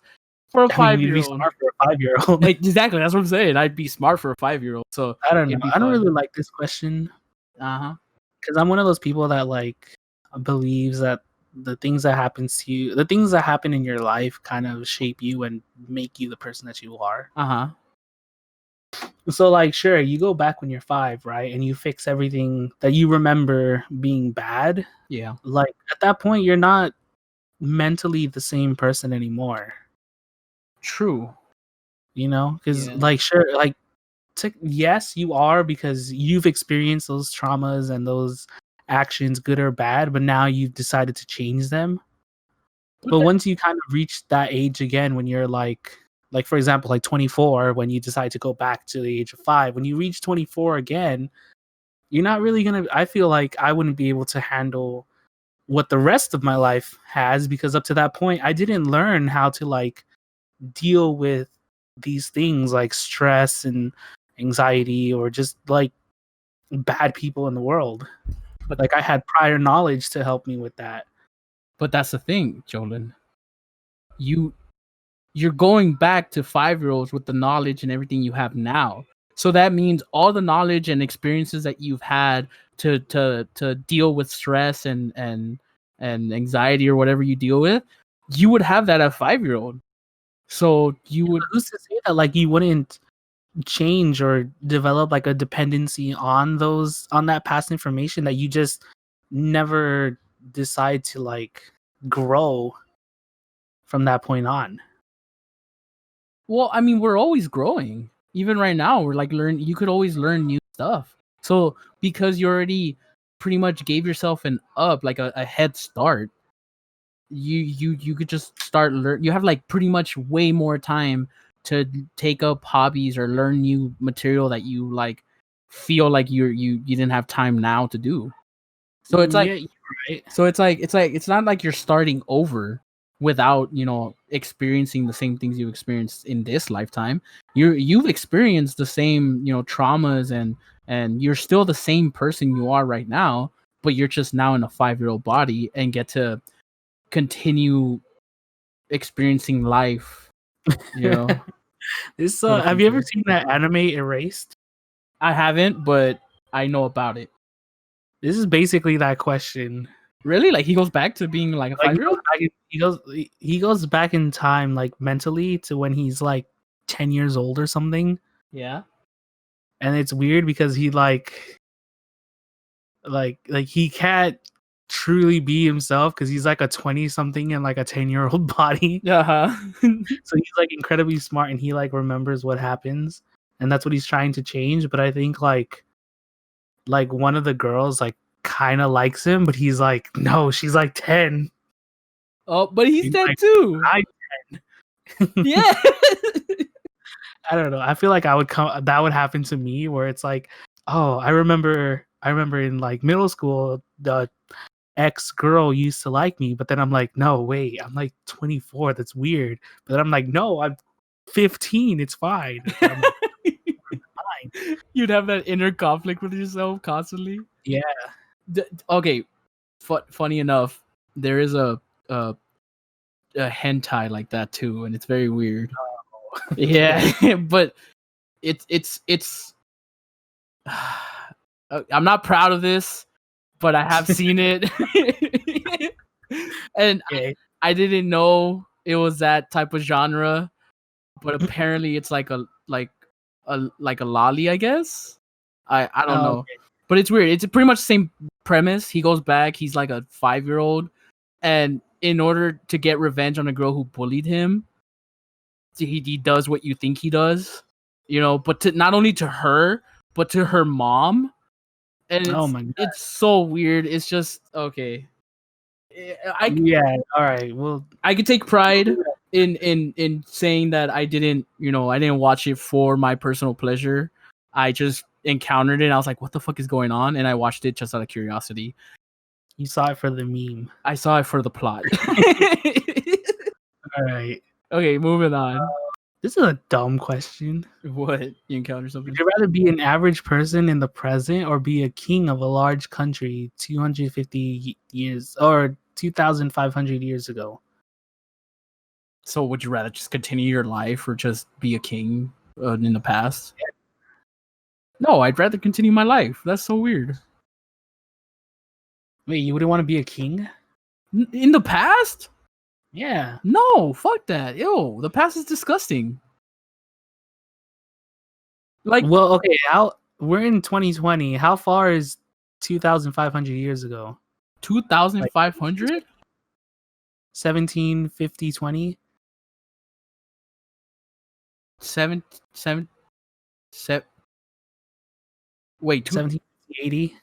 [SPEAKER 2] for a 5-year-old.
[SPEAKER 1] You'd be smart for a 5-year-old.
[SPEAKER 2] Exactly, that's what I'm saying. I'd be smart for a 5-year-old. So
[SPEAKER 1] I don't know. I don't really like this question. Because I'm one of those people that like believes that the things that happens to you, the things that happen in your life, kind of shape you and make you the person that you are. So, like, sure, you go back when you're 5, right? And you fix everything that you remember being bad.
[SPEAKER 2] Yeah.
[SPEAKER 1] Like, at that point, you're not mentally the same person anymore.
[SPEAKER 2] True.
[SPEAKER 1] Because, like, sure, like, yes, you are, because you've experienced those traumas and those actions, good or bad, but now you've decided to change them. But once you kind of reach that age again, when you're like for example, like 24, when you decide to go back to the age of 5, when you reach 24 again, you're not really gonna. I feel like I wouldn't be able to handle what the rest of my life has, because up to that point, I didn't learn how to like deal with these things like stress and anxiety, or just like bad people in the world. But like, I had prior knowledge to help me with that.
[SPEAKER 2] But that's the thing, Jolin. You're going back to 5-year-olds with the knowledge and everything you have now. So that means all the knowledge and experiences that you've had to deal with stress and anxiety or whatever you deal with, you would have that at 5-year-old. So you would.
[SPEAKER 1] Who's to say that like you wouldn't change or develop like a dependency on that past information, that you just never decide to like grow from that point on?
[SPEAKER 2] Well, I mean, we're always growing. Even right now, we're like you could always learn new stuff. So because you already pretty much gave yourself a head start, you could just start learn. You have like pretty much way more time to take up hobbies or learn new material that you like feel like you didn't have time now to do. So it's like,
[SPEAKER 1] yeah, right.
[SPEAKER 2] So it's not like you're starting over without experiencing the same things you experienced in this lifetime. You've experienced the same traumas, and you're still the same person you are right now, but you're just now in a 5-year-old body and get to continue experiencing life.
[SPEAKER 1] This have you ever seen that anime Erased?
[SPEAKER 2] I haven't, but I know about it.
[SPEAKER 1] This is basically that question.
[SPEAKER 2] Really? Like, he goes back to being like a 5-year-old?
[SPEAKER 1] He goes back in time, like mentally, to when he's like 10 years old or something.
[SPEAKER 2] Yeah.
[SPEAKER 1] And it's weird because he like he can't truly be himself because he's like a 20-something in like a 10-year-old body.
[SPEAKER 2] Uh-huh.
[SPEAKER 1] So he's like incredibly smart and he like remembers what happens. And that's what he's trying to change. But I think like one of the girls like kind of likes him, but he's like, no, she's like 10.
[SPEAKER 2] Oh, but he's
[SPEAKER 1] He's
[SPEAKER 2] dead
[SPEAKER 1] like,
[SPEAKER 2] too.
[SPEAKER 1] I'm 10.
[SPEAKER 2] Yeah.
[SPEAKER 1] I don't know. I feel like that would happen to me where it's like, oh, I remember in like middle school, the ex girl used to like me, but then I'm like, no, wait, I'm like 24. That's weird. But then I'm like, no, I'm 15. It's fine. And I'm like, fine.
[SPEAKER 2] You'd have that inner conflict with yourself constantly.
[SPEAKER 1] Yeah.
[SPEAKER 2] Okay. Funny enough, there is a hentai like that too, and it's very weird.
[SPEAKER 1] Oh.
[SPEAKER 2] Yeah, but it's I'm not proud of this, but I have seen it. And
[SPEAKER 1] Okay.
[SPEAKER 2] I didn't know it was that type of genre, but apparently it's like a lolly, I guess. I don't know.
[SPEAKER 1] Okay.
[SPEAKER 2] But it's weird. It's pretty much the same premise. He goes back, he's like a 5-year-old, and in order to get revenge on a girl who bullied him, he does what you think he does, but not only to her, but to her mom. And
[SPEAKER 1] Oh my god.
[SPEAKER 2] it's so weird. It's just okay.
[SPEAKER 1] Yeah, all right. Well,
[SPEAKER 2] I could take pride in saying that I didn't watch it for my personal pleasure. I just encountered it and I was like, what the fuck is going on? And I watched it just out of curiosity.
[SPEAKER 1] you saw it for the meme.
[SPEAKER 2] I saw it for the plot.
[SPEAKER 1] All right.
[SPEAKER 2] Okay, moving on.
[SPEAKER 1] This is a dumb question.
[SPEAKER 2] What? You encounter something?
[SPEAKER 1] Would you rather be an average person in the present or be a king of a large country 250 years or 2,500 years ago?
[SPEAKER 2] So would you rather just continue your life or just be a king in the past?
[SPEAKER 1] Yeah.
[SPEAKER 2] No, I'd rather continue my life. That's so weird.
[SPEAKER 1] Wait, you wouldn't want to be a king?
[SPEAKER 2] In the past?
[SPEAKER 1] Yeah.
[SPEAKER 2] No, fuck that. Ew, the past is disgusting. Like,
[SPEAKER 1] well, okay, we're in 2020. How far is 2,500 years ago?
[SPEAKER 2] 2,500?
[SPEAKER 1] 17, 50, 20?
[SPEAKER 2] 7. Wait,
[SPEAKER 1] 17, 80?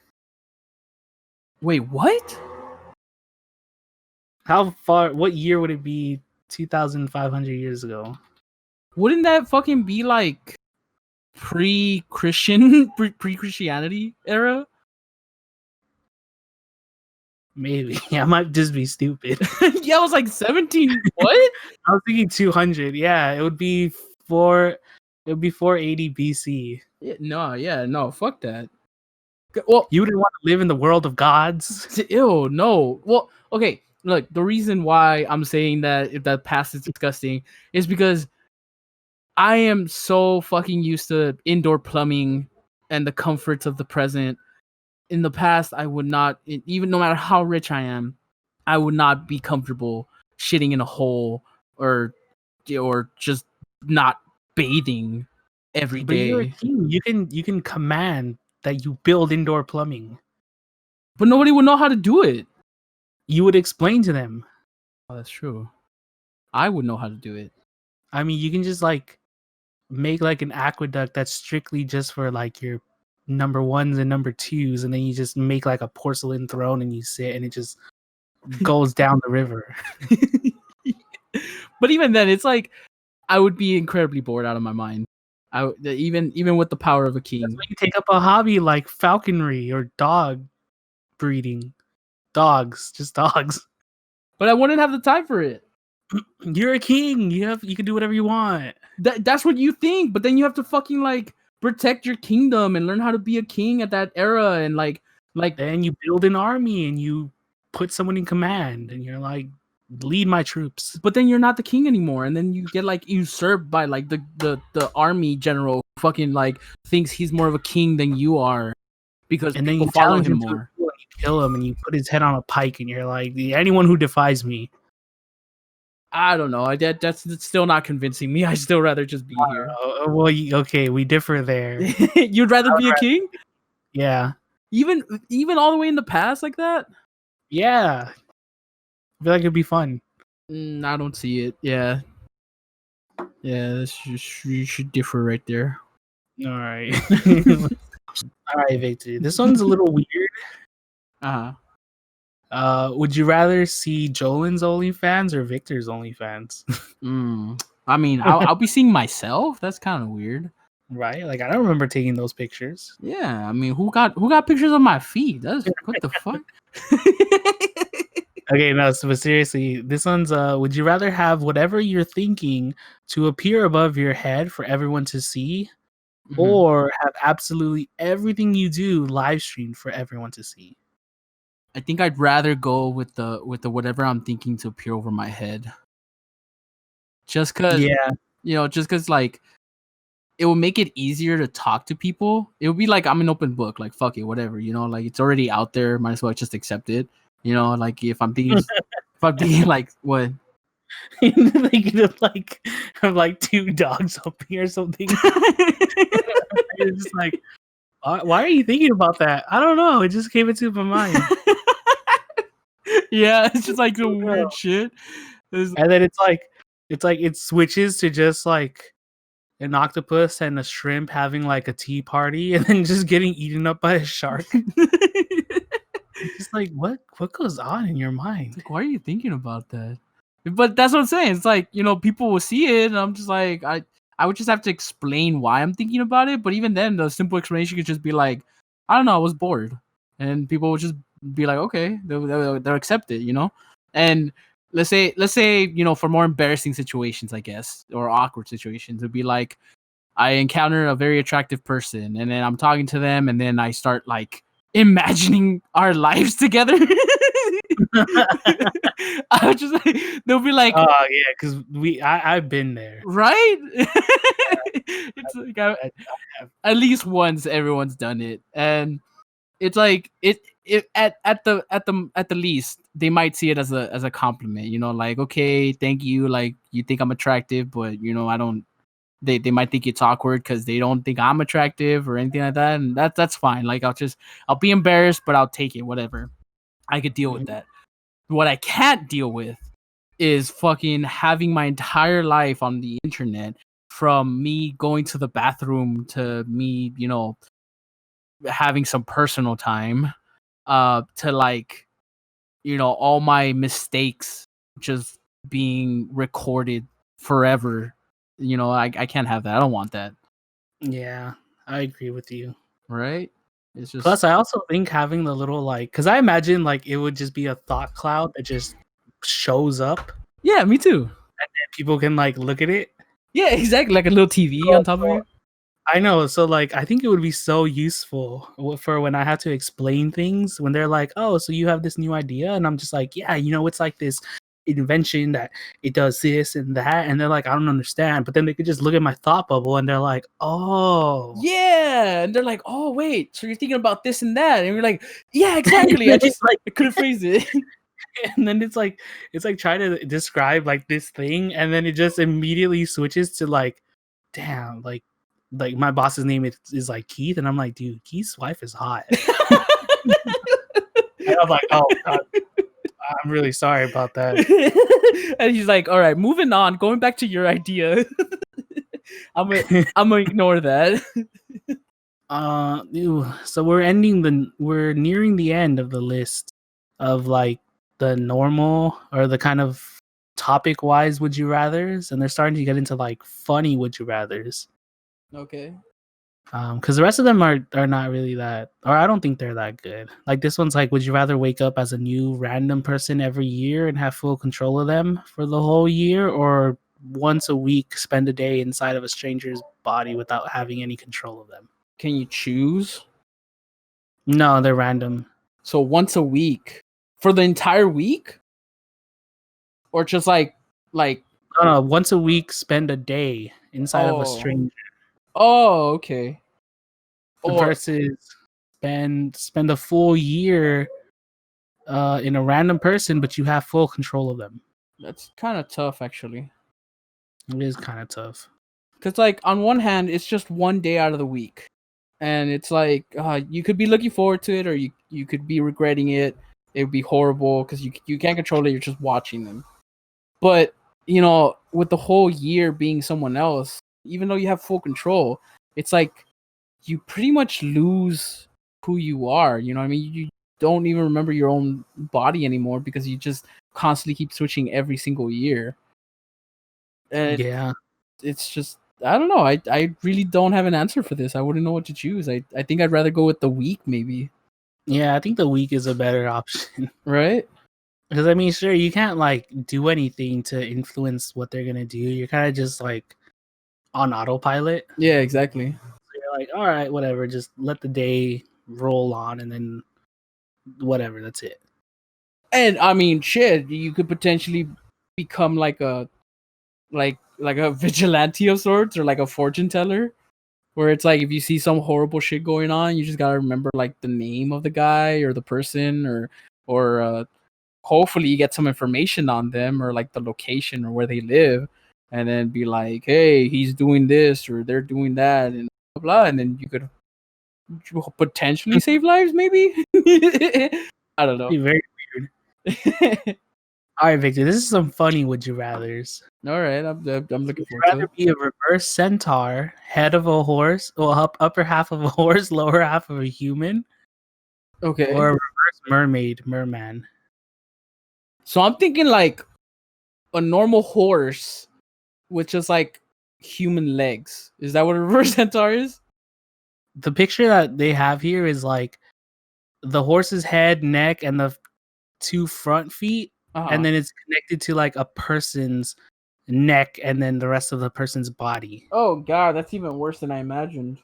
[SPEAKER 2] Wait, what?
[SPEAKER 1] How far? What year would it be 2,500 years ago?
[SPEAKER 2] Wouldn't that fucking be like pre-Christian, pre-Christianity era?
[SPEAKER 1] Maybe. I might just be stupid.
[SPEAKER 2] Yeah, I was like 17. What?
[SPEAKER 1] I was thinking 200. Yeah, it would be 480 BC.
[SPEAKER 2] No, fuck that. Well,
[SPEAKER 1] you wouldn't want to live in the world of gods.
[SPEAKER 2] Ew, no. Well, okay. Look, the reason why I'm saying that if the past is disgusting is because I am so fucking used to indoor plumbing and the comforts of the present. In the past, I would not, even no matter how rich I am, I would not be comfortable shitting in a hole or just not bathing every
[SPEAKER 1] But you're a
[SPEAKER 2] day.
[SPEAKER 1] king. You can command that you build indoor plumbing.
[SPEAKER 2] But nobody would know how to do it.
[SPEAKER 1] You would explain to them.
[SPEAKER 2] Oh, that's true. I would know how to do it.
[SPEAKER 1] I mean, you can just like make like an aqueduct that's strictly just for like your number ones and number twos, and then you just make like a porcelain throne and you sit and it just goes down the river.
[SPEAKER 2] But even then, it's like I would be incredibly bored out of my mind. Even with the power of a king.
[SPEAKER 1] That's why you take up a hobby like falconry or dog breeding. Just dogs.
[SPEAKER 2] But I wouldn't have the time for it.
[SPEAKER 1] You're a king. You can do whatever you want.
[SPEAKER 2] That's what you think, but then you have to fucking like protect your kingdom and learn how to be a king at that era, and like
[SPEAKER 1] then you build an army and you put someone in command and you're like, lead my troops.
[SPEAKER 2] But then you're not the king anymore, and then you get like usurped by like the army general who fucking like thinks he's more of a king than you are because
[SPEAKER 1] and then
[SPEAKER 2] people
[SPEAKER 1] you
[SPEAKER 2] follow
[SPEAKER 1] challenge
[SPEAKER 2] him
[SPEAKER 1] him
[SPEAKER 2] more.
[SPEAKER 1] you kill him and you put his head on a pike and you're like, anyone who defies me.
[SPEAKER 2] I don't know. That's still not convincing me. I still rather just be here.
[SPEAKER 1] Well, okay, we differ there.
[SPEAKER 2] You'd rather be a king?
[SPEAKER 1] Yeah.
[SPEAKER 2] Even all the way in the past like that?
[SPEAKER 1] Yeah, I feel like it'd be fun.
[SPEAKER 2] I don't see it. Yeah, that's just, you should differ right there.
[SPEAKER 1] All right, all right, Victor. This one's a little weird.
[SPEAKER 2] Uh-huh.
[SPEAKER 1] Would you rather see Jolin's OnlyFans or Victor's OnlyFans?
[SPEAKER 2] I mean, I'll be seeing myself. That's kind of weird.
[SPEAKER 1] Right? Like I don't remember taking those pictures.
[SPEAKER 2] Yeah, I mean, who got pictures of my feet? That's what the fuck.
[SPEAKER 1] Okay, no, but seriously, this one's would you rather have whatever you're thinking to appear above your head for everyone to see,
[SPEAKER 2] Mhm.
[SPEAKER 1] or have absolutely everything you do live streamed for everyone to see?
[SPEAKER 2] I think I'd rather go with the whatever I'm thinking to appear over my head. Just cause
[SPEAKER 1] Yeah.
[SPEAKER 2] just cause like it will make it easier to talk to people. It would be like I'm an open book, like fuck it, whatever, like it's already out there, might as well just accept it. Like if I'm thinking like what?
[SPEAKER 1] Thinking of like two dogs up here or something. You're just like, why are you thinking about that? I don't know. It just came into my mind.
[SPEAKER 2] Yeah, it's just like the weird shit.
[SPEAKER 1] And then it switches to just like an octopus and a shrimp having like a tea party and then just getting eaten up by a shark. It's just like what goes on in your mind?
[SPEAKER 2] Like, why are you thinking about that? But that's what I'm saying. It's like, people will see it, and I'm just like, I would just have to explain why I'm thinking about it. But even then, the simple explanation could just be like, I don't know, I was bored, and people would just be like, okay, they'll accept it, And let's say, for more embarrassing situations, I guess, or awkward situations, it'd be like, I encounter a very attractive person, and then I'm talking to them, and then I start like imagining our lives together. I was just like, they'll be like,
[SPEAKER 1] oh yeah, because I've been there,
[SPEAKER 2] right? It's like at least once everyone's done it, and it's like it at the least they might see it as a compliment, like, okay, thank you, like you think I'm attractive, but I don't. They might think it's awkward because they don't think I'm attractive or anything like that, and that's fine. Like I'll be embarrassed, but I'll take it, whatever. I could deal with
[SPEAKER 1] Mhm.
[SPEAKER 2] that. What I can't deal with is fucking having my entire life on the internet, from me going to the bathroom to me, having some personal time, to like, all my mistakes just being recorded forever. I can't have that. I don't want that.
[SPEAKER 1] Yeah, I agree with you.
[SPEAKER 2] Right? It's just
[SPEAKER 1] Plus, I also think having the little like, because I imagine like it would just be a thought cloud that just shows up,
[SPEAKER 2] yeah, me too.
[SPEAKER 1] and people can like look at it.
[SPEAKER 2] Yeah, exactly. Like a little TV on top of you.
[SPEAKER 1] I know. So like I think it would be so useful for when I have to explain things when they're like, "Oh, so you have this new idea?" And I'm just like, "Yeah, it's like this invention that it does this and that." And they're like, "I don't understand." But then they could just look at my thought bubble and they're like, "Oh."
[SPEAKER 2] Yeah, and they're like, "Oh, wait, so you're thinking about this and that?" And we're like, "Yeah, exactly. I just
[SPEAKER 1] Like
[SPEAKER 2] I couldn't phrase it."
[SPEAKER 1] and then it's like trying to describe like this thing and then it just immediately switches to like, damn, like my boss's name is like Keith and I'm like, dude, Keith's wife is hot. And I'm like, oh god, I'm really sorry about that.
[SPEAKER 2] And he's like, "All right, moving on, going back to your idea." I'm gonna ignore that.
[SPEAKER 1] So we're nearing the end of the list of like the normal or the kind of topic wise would you rathers, and they're starting to get into like funny would you rathers.
[SPEAKER 2] Okay.
[SPEAKER 1] Because the rest of them are not really that, or I don't think they're that good. Like this one's like, would you rather wake up as a new random person every year and have full control of them for the whole year, or once a week spend a day inside of a stranger's body without having any control of them?
[SPEAKER 2] Can you choose?
[SPEAKER 1] No, they're random.
[SPEAKER 2] So once a week for the entire week, or just like
[SPEAKER 1] No, once a week, spend a day inside of a
[SPEAKER 2] oh
[SPEAKER 1] stranger
[SPEAKER 2] okay. Or
[SPEAKER 1] versus spend a full year in a random person, but you have full control of them.
[SPEAKER 2] that's kind of tough, actually.
[SPEAKER 1] It is kind of tough.
[SPEAKER 2] Because, like, on one hand, it's just one day out of the week. And it's like, you could be looking forward to it, or you could be regretting it. it would be horrible because you can't control it. You're just watching them. But you know, with the whole year being someone else, even though you have full control, it's like you pretty much lose who you are. You know what I mean? You don't even remember your own body anymore because you just constantly keep switching every single year. And
[SPEAKER 1] Yeah.
[SPEAKER 2] it's just I don't know. I really don't have an answer for this. I wouldn't know what to choose. I think I'd rather go with the week maybe.
[SPEAKER 1] Yeah, I think the week is a better option.
[SPEAKER 2] Right?
[SPEAKER 1] Because I mean, sure, you can't like do anything to influence what they're gonna do. You're kind of just like on autopilot.
[SPEAKER 2] Yeah, exactly.
[SPEAKER 1] So you're like, all right, whatever, just let the day roll on and then whatever, that's it.
[SPEAKER 2] And I mean, shit, you could potentially become like a vigilante of sorts or like a fortune teller, where it's like if you see some horrible shit going on, you just gotta remember like the name of the guy or the person or hopefully you get some information on them or like the location or where they live, and then be like, hey, he's doing this or they're doing that and blah blah, and then you could potentially save lives, maybe. I don't know.
[SPEAKER 1] Be very weird. All right, Victor, this is some funny would you rather's.
[SPEAKER 2] All right, I'm looking
[SPEAKER 1] Would you
[SPEAKER 2] forward to
[SPEAKER 1] rather
[SPEAKER 2] it.
[SPEAKER 1] be a reverse centaur, head of a horse, well, upper half of a horse, lower half of a human,
[SPEAKER 2] Okay,
[SPEAKER 1] or a reverse merman?
[SPEAKER 2] so I'm thinking like a normal horse with just like human legs. Is that what a reverse centaur is?
[SPEAKER 1] The picture that they have here is like the horse's head, neck, and the two front feet, and
[SPEAKER 2] Uh-huh.
[SPEAKER 1] then it's connected to like a person's neck, and then the rest of the person's body,
[SPEAKER 2] Oh god, that's even worse than I imagined.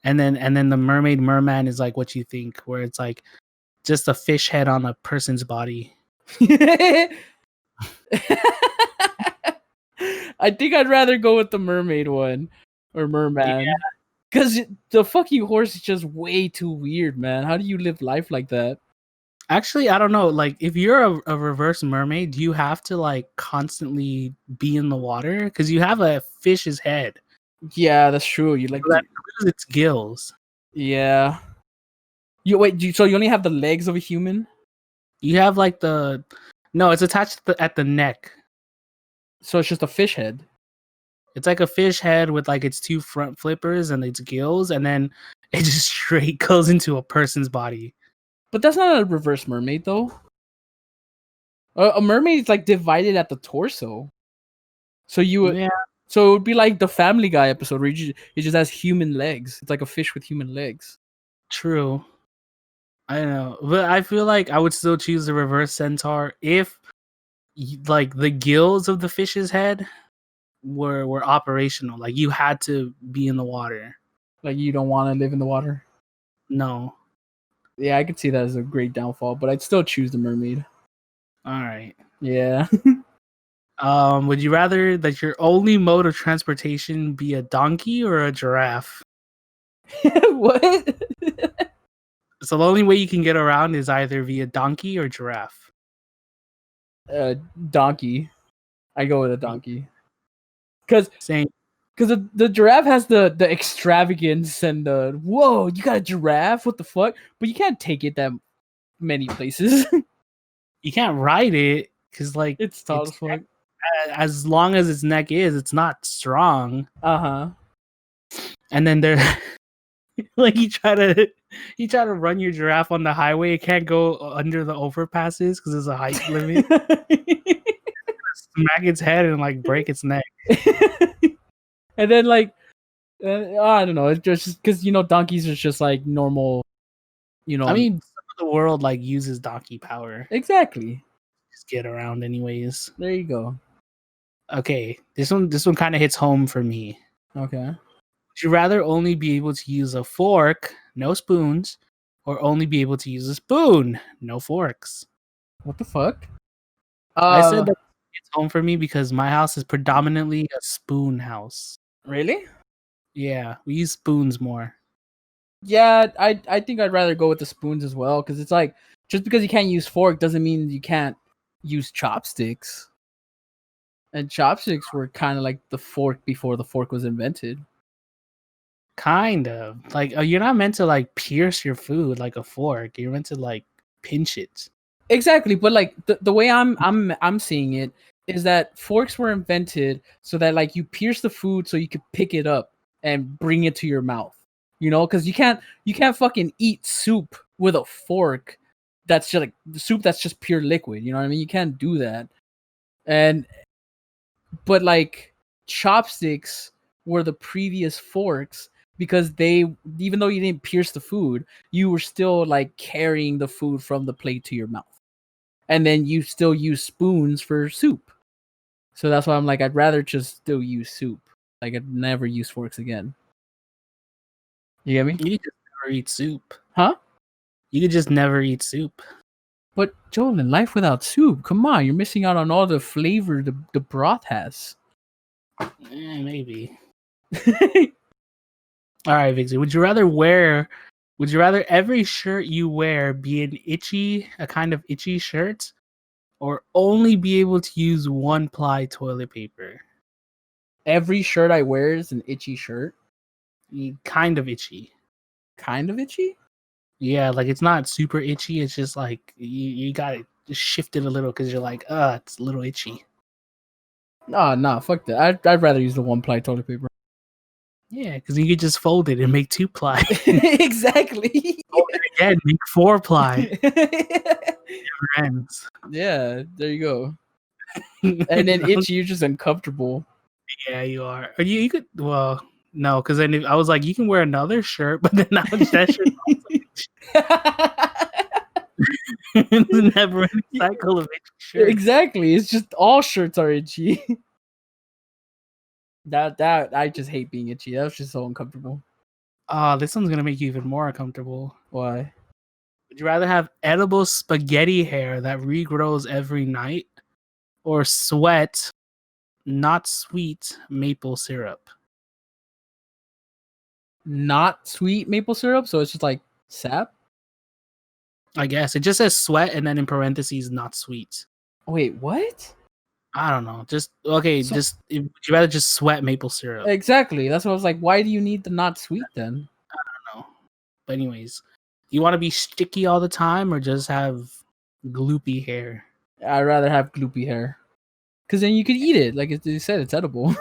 [SPEAKER 1] and then the merman is like what you think, where it's like just a fish head on a person's body.
[SPEAKER 2] I think I'd rather go with the mermaid one or merman. Because the fucking horse is just way too weird, man. How do you live life like that?
[SPEAKER 1] Actually, I don't know. Like, if you're a reverse mermaid, do you have to like constantly be in the water? Because you have a fish's head,
[SPEAKER 2] Yeah, that's true. You like
[SPEAKER 1] so that
[SPEAKER 2] to,
[SPEAKER 1] includes its gills.
[SPEAKER 2] yeah. You wait. So you only have the legs of a human?
[SPEAKER 1] You have like the no, it's attached at the neck.
[SPEAKER 2] So it's just a fish head.
[SPEAKER 1] It's like a fish head with like its two front flippers and its gills, and then it just straight goes into a person's body.
[SPEAKER 2] But that's not a reverse mermaid, though. A mermaid is like divided at the torso. So you would,
[SPEAKER 1] Yeah,
[SPEAKER 2] so it would be like the Family Guy episode where it just has human legs. It's like a fish with human legs.
[SPEAKER 1] true. I don't know, but I feel like I would still choose the reverse centaur if like the gills of the fish's head were operational. Like you had to be in the water.
[SPEAKER 2] Like you don't want to live in the water.
[SPEAKER 1] No.
[SPEAKER 2] Yeah, I could see that as a great downfall, but I'd still choose the mermaid.
[SPEAKER 1] All right.
[SPEAKER 2] Yeah.
[SPEAKER 1] Would you rather that your only mode of transportation be a donkey or a giraffe?
[SPEAKER 2] What?
[SPEAKER 1] So the only way you can get around is either via donkey or giraffe.
[SPEAKER 2] Donkey. I go with a donkey. Because
[SPEAKER 1] Same.
[SPEAKER 2] the giraffe has the extravagance and the whoa, you got a giraffe? What the fuck? But you can't take it that many places.
[SPEAKER 1] You can't ride it because like
[SPEAKER 2] It's tall as
[SPEAKER 1] it's
[SPEAKER 2] fuck.
[SPEAKER 1] as long as its neck is, it's not strong.
[SPEAKER 2] Uh-huh.
[SPEAKER 1] And then they're like you try to run your giraffe on the highway, it can't go under the overpasses because there's a height limit. Smack its head and like break its neck.
[SPEAKER 2] And then like I don't know, it's just because donkeys are just like normal,
[SPEAKER 1] I mean, some of the world like uses donkey power.
[SPEAKER 2] exactly.
[SPEAKER 1] Just get around anyways.
[SPEAKER 2] There you go.
[SPEAKER 1] Okay, this one kind of hits home for me.
[SPEAKER 2] Okay.
[SPEAKER 1] Would you rather only be able to use a fork, no spoons, or only be able to use a spoon, no forks?
[SPEAKER 2] What the fuck?
[SPEAKER 1] I said that it's home for me because my house is predominantly a spoon house.
[SPEAKER 2] Really?
[SPEAKER 1] Yeah, we use spoons more.
[SPEAKER 2] Yeah, I think I'd rather go with the spoons as well, because it's like just because you can't use fork doesn't mean you can't use chopsticks. And chopsticks were kind of like the fork before the fork was invented.
[SPEAKER 1] Kind of. Like you're not meant to like pierce your food like a fork. You're meant to like pinch it.
[SPEAKER 2] Exactly, but like the way I'm seeing it is that forks were invented so that like you pierce the food so you could pick it up and bring it to your mouth. You know, because you can't fucking eat soup with a fork. That's just like the soup that's just pure liquid. You know what I mean? You can't do that. And but like chopsticks were the previous forks because they, even though you didn't pierce the food, you were still like carrying the food from the plate to your mouth, and then you still use spoons for soup. So that's why I'm like, I'd rather just still use soup. Like I'd never use forks again. You get me?
[SPEAKER 1] You could just never eat soup.
[SPEAKER 2] Huh?
[SPEAKER 1] You could just never eat soup.
[SPEAKER 2] But Jolin, life without soup, come on, you're missing out on all the flavor the broth has.
[SPEAKER 1] Maybe. All right, Vixie. Would you rather every shirt you wear be a kind of itchy shirt, or only be able to use one ply toilet paper?
[SPEAKER 2] Every shirt I wear is an itchy shirt.
[SPEAKER 1] Kind of itchy.
[SPEAKER 2] Kind of itchy?
[SPEAKER 1] Yeah, like it's not super itchy. It's just like you got to just shift it a little because you're like, it's a little itchy.
[SPEAKER 2] Nah, fuck that. I'd rather use the one ply toilet paper.
[SPEAKER 1] Yeah, because you could just fold it and make 2-ply.
[SPEAKER 2] Exactly.
[SPEAKER 1] Fold it again, make 4-ply. Never ends.
[SPEAKER 2] Yeah, there you go. And then itchy, you're just uncomfortable.
[SPEAKER 1] Yeah, you are. Or you could, well, no, because then I was like, you can wear another shirt, but then that shirt it's never a cycle of itchy shirts.
[SPEAKER 2] Exactly. It's just all shirts are itchy. That I just hate being itchy. That was just so uncomfortable.
[SPEAKER 1] This one's gonna make you even more uncomfortable.
[SPEAKER 2] Why?
[SPEAKER 1] Would you rather have edible spaghetti hair that regrows every night, or sweat, not sweet maple syrup?
[SPEAKER 2] Not sweet maple syrup, so it's just like sap?
[SPEAKER 1] I guess it just says sweat and then in parentheses not sweet.
[SPEAKER 2] Wait, what?
[SPEAKER 1] I don't know. Just okay.
[SPEAKER 2] So-
[SPEAKER 1] Would you rather just sweat maple syrup?
[SPEAKER 2] Exactly. That's what I was like. Why do you need the not sweet then?
[SPEAKER 1] I don't know. But anyways, you want to be sticky all the time or just have gloopy hair?
[SPEAKER 2] I'd rather have gloopy hair. Because then you could eat it. Like you said, it's edible.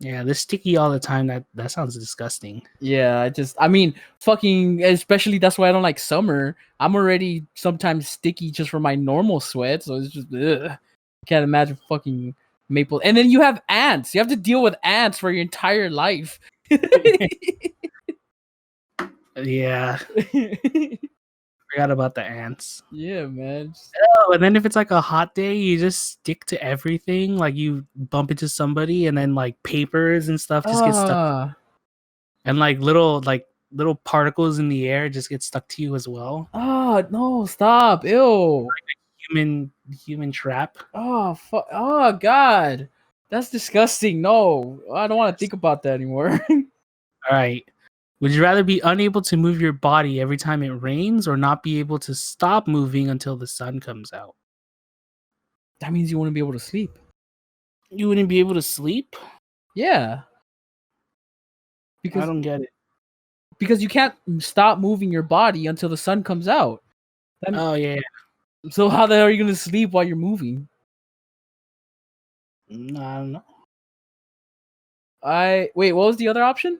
[SPEAKER 1] Yeah, the sticky all the time. That sounds disgusting.
[SPEAKER 2] Yeah, I mean, fucking, especially that's why I don't like summer. I'm already sometimes sticky just from my normal sweat, so it's just, ugh. Can't imagine fucking maple. And then you have ants. You have to deal with ants for your entire life.
[SPEAKER 1] Yeah, forgot about the ants.
[SPEAKER 2] Yeah, man.
[SPEAKER 1] Oh, and then if it's like a hot day, you just stick to everything. Like you bump into somebody, and then like papers and stuff just get stuck,
[SPEAKER 2] Ah,
[SPEAKER 1] and like little particles in the air just get stuck to you as well.
[SPEAKER 2] no, stop. Ew.
[SPEAKER 1] Human trap.
[SPEAKER 2] Oh, fuck. Oh, God. That's disgusting. No, I don't want to think about that anymore.
[SPEAKER 1] All right. Would you rather be unable to move your body every time it rains, or not be able to stop moving until the sun comes out?
[SPEAKER 2] That means you wouldn't be able to sleep.
[SPEAKER 1] You wouldn't be able to sleep?
[SPEAKER 2] Yeah.
[SPEAKER 1] I
[SPEAKER 2] Because
[SPEAKER 1] don't get it.
[SPEAKER 2] you can't stop moving your body until the sun comes out.
[SPEAKER 1] Oh yeah.
[SPEAKER 2] So how the hell are you gonna sleep while you're moving?
[SPEAKER 1] I don't know.
[SPEAKER 2] Wait, what was the other option?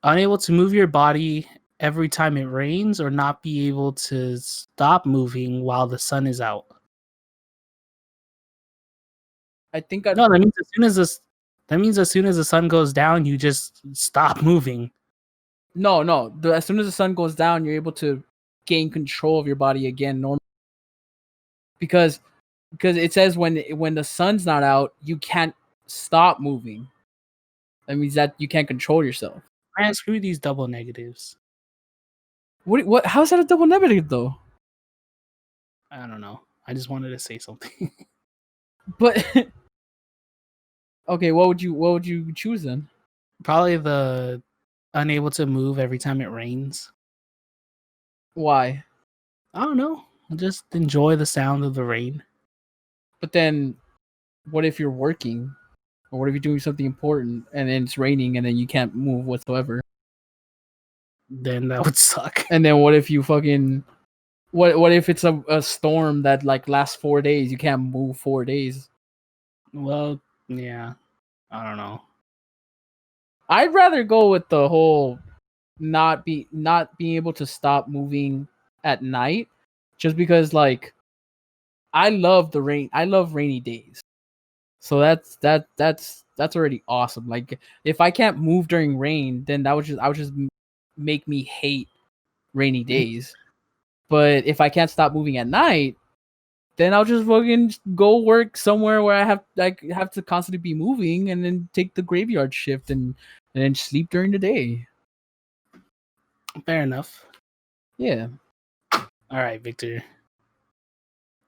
[SPEAKER 1] Unable to move your body every time it rains, or not be able to stop moving while the sun is out.
[SPEAKER 2] I think
[SPEAKER 1] No, that means as soon as the sun goes down, you just stop moving.
[SPEAKER 2] no. As soon as the sun goes down, you're able to gain control of your body again. Normal, because it says when the sun's not out, you can't stop moving. That means that you can't control yourself.
[SPEAKER 1] Man, screw these double negatives.
[SPEAKER 2] What? How's that a double negative though?
[SPEAKER 1] I don't know. I just wanted to say something.
[SPEAKER 2] But okay, what would you choose then?
[SPEAKER 1] Probably the unable to move every time it rains.
[SPEAKER 2] Why?
[SPEAKER 1] I don't know. Just enjoy the sound of the rain.
[SPEAKER 2] But then, what if you're working, or what if you're doing something important and then it's raining and then you can't move whatsoever?
[SPEAKER 1] Then that would suck.
[SPEAKER 2] And then what if you fucking What if it's a storm that like lasts 4 days? You can't move 4 days.
[SPEAKER 1] Well, yeah, I don't know.
[SPEAKER 2] I'd rather go with the whole not being able to stop moving at night, just because like I love the rain. I love rainy days. So that's already awesome. Like if I can't move during rain, then that would just make me hate rainy days. But if I can't stop moving at night, then I'll just fucking go work somewhere where I have to constantly be moving, and then take the graveyard shift and then sleep during the day.
[SPEAKER 1] Fair enough.
[SPEAKER 2] Yeah.
[SPEAKER 1] All right, Victor.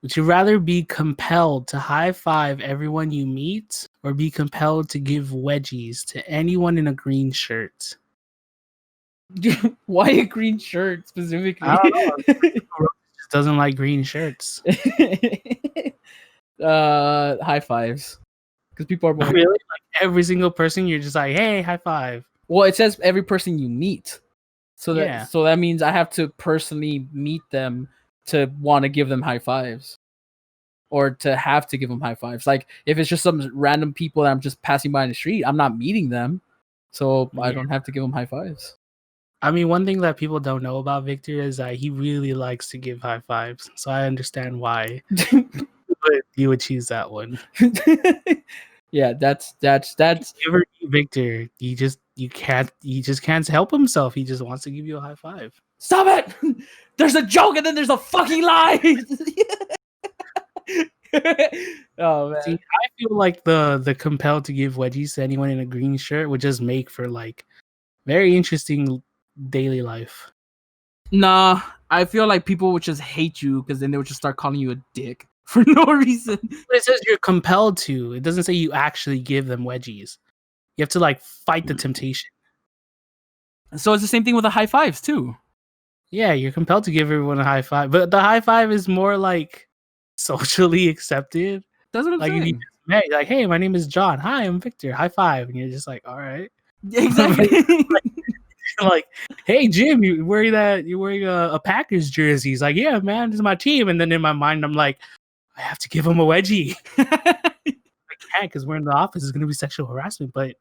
[SPEAKER 1] Would you rather be compelled to high five everyone you meet or be compelled to give wedgies to anyone in a green shirt?
[SPEAKER 2] Why a green shirt
[SPEAKER 1] I
[SPEAKER 2] specifically?
[SPEAKER 1] don't know. Just doesn't like green shirts.
[SPEAKER 2] High fives. Because people are more.
[SPEAKER 1] Really? Like every single person, you're just like, hey, high five.
[SPEAKER 2] Well, it says every person you meet. So
[SPEAKER 1] Yeah.
[SPEAKER 2] that means I have to personally meet them to want to give them high fives. Or to have to give them high fives. Like if it's just some random people that I'm just passing by in the street, I'm not meeting them. So I
[SPEAKER 1] Yeah.
[SPEAKER 2] don't have to give them high fives.
[SPEAKER 1] I mean, one thing that people don't know about Victor is that he really likes to give high fives. So I understand why. But you would choose that one.
[SPEAKER 2] Yeah, that's
[SPEAKER 1] Ever Victor, he just can't help himself. He just wants to give you a high five.
[SPEAKER 2] Stop it! There's a joke and then there's a fucking lie. Oh man.
[SPEAKER 1] See, I feel like the compelled to give wedgies to anyone in a green shirt would just make for like very interesting daily life.
[SPEAKER 2] Nah, I feel like people would just hate you because then they would just start calling you a dick for no reason.
[SPEAKER 1] But it says you're compelled to. It doesn't say you actually give them wedgies. You have to like fight the temptation.
[SPEAKER 2] So it's the same thing with the high fives too.
[SPEAKER 1] Yeah, you're compelled to give everyone a high five, but the high five is more like socially accepted.
[SPEAKER 2] That's what I'm
[SPEAKER 1] Like if you
[SPEAKER 2] saying.
[SPEAKER 1] just met, like, hey, my name is John. Hi, I'm Victor. High five, and you're just like, all right.
[SPEAKER 2] Exactly.
[SPEAKER 1] Like, hey Jim, you're wearing a Packers jersey. He's like, yeah, man, this is my team. And then in my mind, I'm like, I have to give him a wedgie. I can't because we're in the office. It's gonna be sexual harassment, but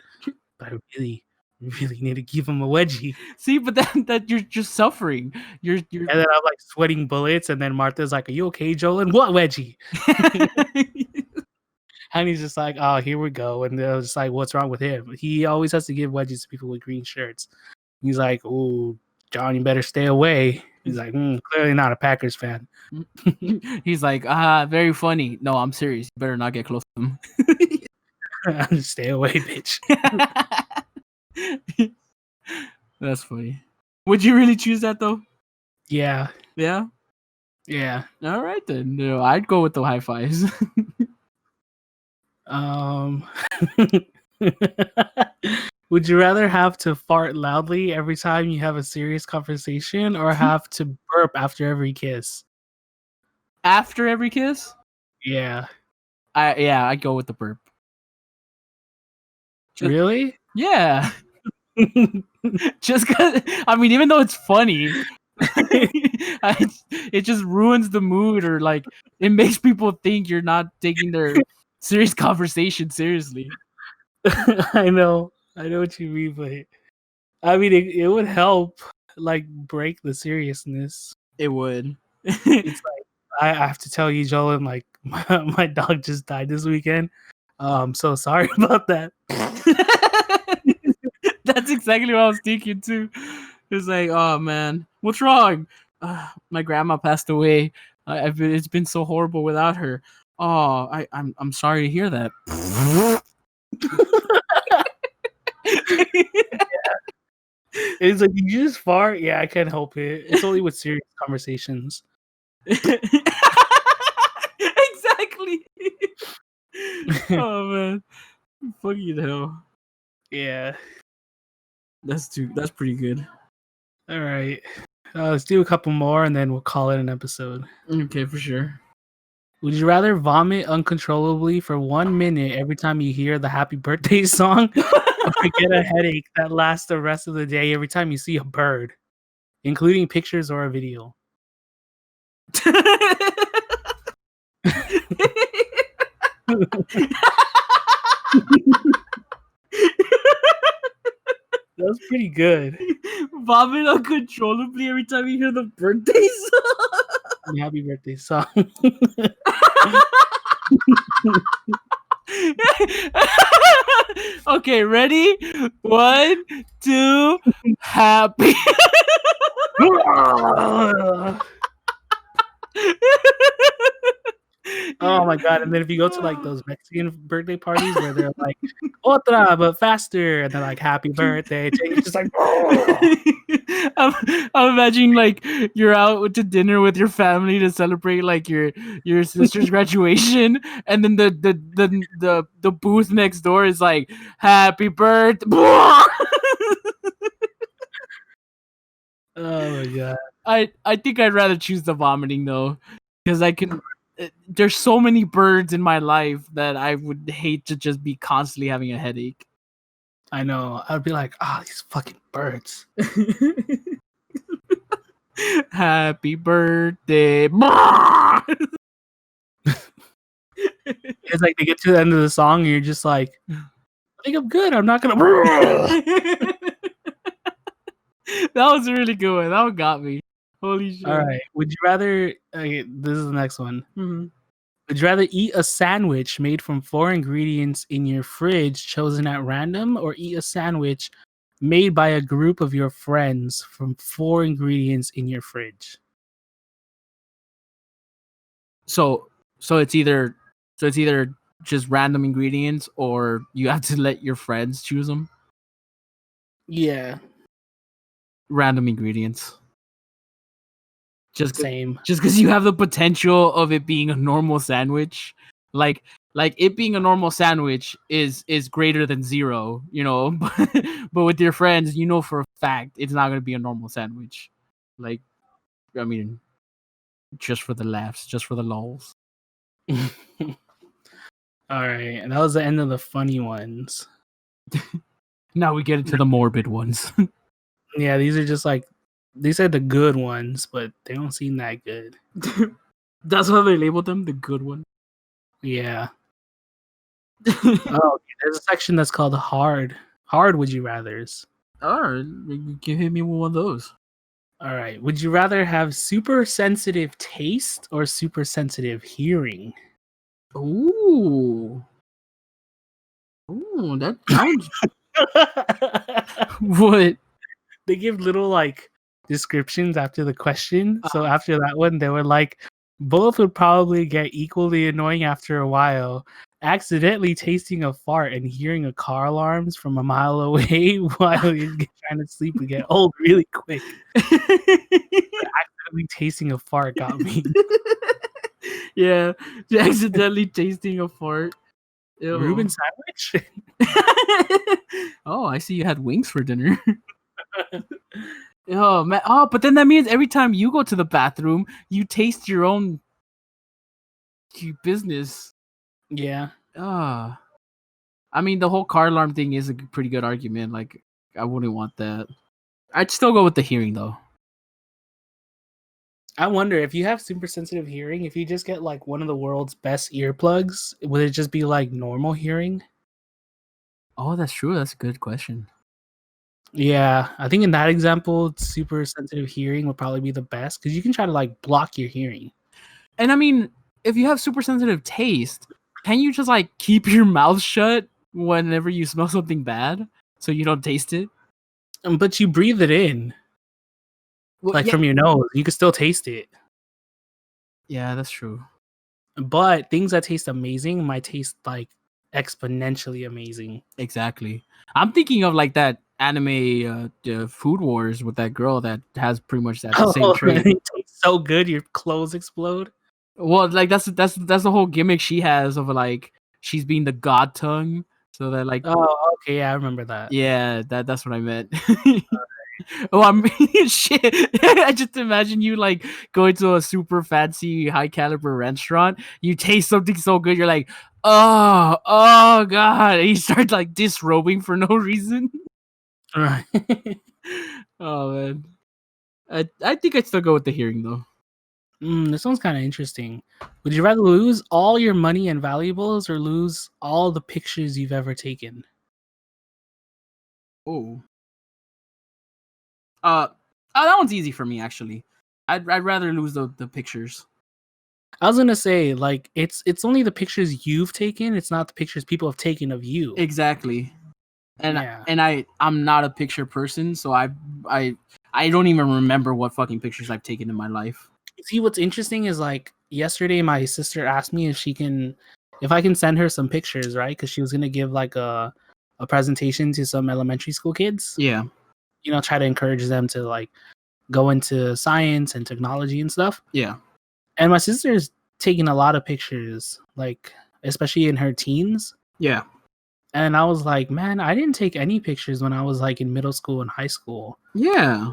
[SPEAKER 1] I really need to give him a wedgie.
[SPEAKER 2] See, but that you're just suffering. You're
[SPEAKER 1] And then I'm like sweating bullets, and then Martha's like, are you okay, Jolin? What wedgie? And he's just like, oh, here we go. And they're just like, what's wrong with him? He always has to give wedgies to people with green shirts. He's like, oh, John, you better stay away. He's like, clearly not a Packers fan.
[SPEAKER 2] He's like, very funny. No, I'm serious. You better not get close to him.
[SPEAKER 1] Stay away, bitch.
[SPEAKER 2] That's funny. Would you really choose that though?
[SPEAKER 1] Yeah.
[SPEAKER 2] Yeah.
[SPEAKER 1] Yeah.
[SPEAKER 2] All right then. No, I'd go with the high fives.
[SPEAKER 1] Would you rather have to fart loudly every time you have a serious conversation or have to burp after every kiss?
[SPEAKER 2] After every kiss?
[SPEAKER 1] Yeah.
[SPEAKER 2] I'd go with the burp.
[SPEAKER 1] Really?
[SPEAKER 2] Yeah. Just cause I mean, even though it's funny, it just ruins the mood, or like it makes people think you're not taking their serious conversation seriously.
[SPEAKER 1] I know what you mean, but I mean, it would help like break the seriousness.
[SPEAKER 2] It would.
[SPEAKER 1] It's like I have to tell you, Joel, and like my dog just died this weekend. I'm so sorry about that.
[SPEAKER 2] That's exactly what I was thinking too. It's like, oh man, what's wrong? My grandma passed away. It's been so horrible without her. Oh, I'm sorry to hear that.
[SPEAKER 1] It's like you just fart. Yeah, I can't help it. It's only with serious conversations.
[SPEAKER 2] Exactly. Oh man, fucking hell.
[SPEAKER 1] Yeah.
[SPEAKER 2] That's pretty good.
[SPEAKER 1] All right. Let's do a couple more and then we'll call it an episode.
[SPEAKER 2] Okay, for sure.
[SPEAKER 1] Would you rather vomit uncontrollably for 1 minute every time you hear the happy birthday song or get a headache that lasts the rest of the day every time you see a bird, including pictures or a video? That was pretty good.
[SPEAKER 2] Vomit uncontrollably every time you hear the birthday song.
[SPEAKER 1] Happy birthday song.
[SPEAKER 2] Okay, ready? 1, 2, happy.
[SPEAKER 1] Oh my god! And then if you go to like those Mexican birthday parties where they're like "otra" but faster, and they're like "Happy birthday," you're just like.
[SPEAKER 2] I'm imagining like you're out to dinner with your family to celebrate like your sister's graduation, and then the booth next door is like "Happy birthday."
[SPEAKER 1] Oh my god!
[SPEAKER 2] I think I'd rather choose the vomiting though, because I can. There's so many birds in my life that I would hate to just be constantly having a headache.
[SPEAKER 1] I know. I'd be like, these fucking birds.
[SPEAKER 2] Happy birthday.
[SPEAKER 1] It's like they get to the end of the song, and you're just like, I think I'm good. I'm not gonna.
[SPEAKER 2] That was a really good one. That one got me. Holy shit.
[SPEAKER 1] All right. Would you rather? Okay, this is the next one.
[SPEAKER 2] Mm-hmm.
[SPEAKER 1] Would you rather eat a sandwich made from 4 ingredients in your fridge chosen at random, or eat a sandwich made by a group of your friends from 4 ingredients in your fridge?
[SPEAKER 2] So it's either just random ingredients, or you have to let your friends choose them.
[SPEAKER 1] Yeah.
[SPEAKER 2] Random ingredients.
[SPEAKER 1] Same.
[SPEAKER 2] Just because you have the potential of it being a normal sandwich, like it being a normal sandwich is greater than 0, you know. But with your friends, you know for a fact it's not gonna be a normal sandwich. Like, I mean, just for the laughs, just for the lols.
[SPEAKER 1] All right, and that was the end of the funny ones.
[SPEAKER 2] Now we get into the morbid ones.
[SPEAKER 1] Yeah, these are just like they said the good ones, but they don't seem that good.
[SPEAKER 2] That's how they labeled them, the good one.
[SPEAKER 1] Yeah. Oh, there's a section that's called hard. Hard would you rather's.
[SPEAKER 2] Alright, you can hit me with one of those.
[SPEAKER 1] All right. Would you rather have super sensitive taste or super sensitive hearing?
[SPEAKER 2] Ooh, that sounds. What?
[SPEAKER 1] They give little like descriptions after the question. So after that one, they were like, both would probably get equally annoying after a while. Accidentally tasting a fart and hearing a car alarms from a mile away while you're trying to sleep would get old really quick. Accidentally tasting a fart got me.
[SPEAKER 2] Yeah, accidentally tasting a fart. Ew.
[SPEAKER 1] Reuben sandwich?
[SPEAKER 2] Oh, I see you had wings for dinner. Oh man! Oh, but then that means every time you go to the bathroom, you taste your own business.
[SPEAKER 1] Yeah.
[SPEAKER 2] I mean, the whole car alarm thing is a pretty good argument. Like, I wouldn't want that. I'd still go with the hearing though.
[SPEAKER 1] I wonder if you have super sensitive hearing, if you just get like one of the world's best earplugs, would it just be like normal hearing?
[SPEAKER 2] Oh, that's true. That's a good question.
[SPEAKER 1] Yeah, I think in that example, super sensitive hearing would probably be the best because you can try to like block your hearing.
[SPEAKER 2] And I mean, if you have super sensitive taste, can you just like keep your mouth shut whenever you smell something bad so you don't taste it?
[SPEAKER 1] But you breathe it in,
[SPEAKER 2] Well,
[SPEAKER 1] like
[SPEAKER 2] yeah.
[SPEAKER 1] from your nose. You can still taste it.
[SPEAKER 2] Yeah, that's true.
[SPEAKER 1] But things that taste amazing might taste like exponentially amazing.
[SPEAKER 2] Exactly. I'm thinking of like that anime Food Wars with that girl that has pretty much that same trait.
[SPEAKER 1] It tastes so good, your clothes explode.
[SPEAKER 2] Well, like that's the whole gimmick she has of like she's being the god tongue, so that like
[SPEAKER 1] Oh, okay, yeah, I remember that.
[SPEAKER 2] yeah, that's what I meant. Oh, I mean, shit. I just imagine you like going to a super fancy, high caliber restaurant. You taste something so good, you're like, oh god, and you start like disrobing for no reason.
[SPEAKER 1] Right.
[SPEAKER 2] Oh man, I think I'd still go with the hearing though.
[SPEAKER 1] This one's kind of interesting. Would you rather lose all your money and valuables or lose all the pictures you've ever taken?
[SPEAKER 2] Oh. That one's easy for me actually. I'd rather lose the pictures.
[SPEAKER 1] I was gonna say, like, it's only the pictures you've taken. It's not the pictures people have taken of you.
[SPEAKER 2] Exactly. And
[SPEAKER 1] Yeah.
[SPEAKER 2] I'm not a picture person, so I don't even remember what fucking pictures I've taken in my life.
[SPEAKER 1] See, what's interesting is like yesterday, my sister asked me if I can send her some pictures, right? Because she was gonna give like a presentation to some elementary school kids.
[SPEAKER 2] Yeah.
[SPEAKER 1] You know, try to encourage them to like go into science and technology and stuff.
[SPEAKER 2] Yeah.
[SPEAKER 1] And my sister's taking a lot of pictures, like especially in her teens.
[SPEAKER 2] Yeah.
[SPEAKER 1] And I was like, man, I didn't take any pictures when I was like in middle school and high school.
[SPEAKER 2] Yeah.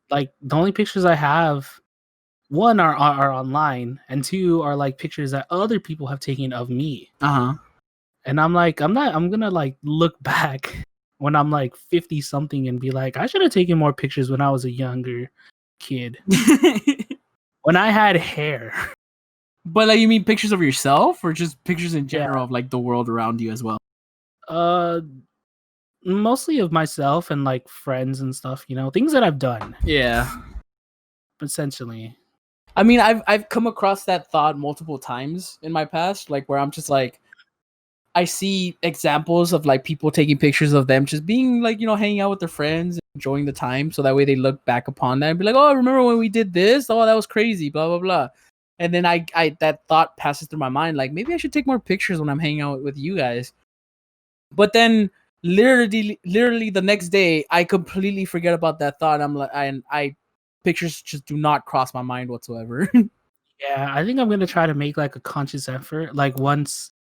[SPEAKER 1] Like the only pictures I have, one are online, and two are like pictures that other people have taken of me.
[SPEAKER 2] Uh-huh.
[SPEAKER 1] And I'm like, I'm gonna like look back when I'm like 50 something and be like, I should have taken more pictures when I was a younger kid. When I had hair.
[SPEAKER 2] But like, you mean pictures of yourself, or just pictures in
[SPEAKER 1] Yeah.
[SPEAKER 2] general of like the world around you as well?
[SPEAKER 1] Uh Mostly of myself and like friends and stuff, you know, things that I've done,
[SPEAKER 2] Yeah.
[SPEAKER 1] essentially.
[SPEAKER 2] I mean, I've come across that thought multiple times in my past, like where I'm just like, I see examples of like people taking pictures of them just being like, you know, hanging out with their friends, enjoying the time, so that way they look back upon that and be like, oh, remember when we did this? Oh, that was crazy, blah blah blah. And then I that thought passes through my mind, like maybe I should take more pictures when I'm hanging out with you guys. But then literally the next day, I completely forget about that thought. I'm like, I pictures just do not cross my mind whatsoever.
[SPEAKER 1] Yeah, I think I'm gonna try to make like a conscious effort. Like once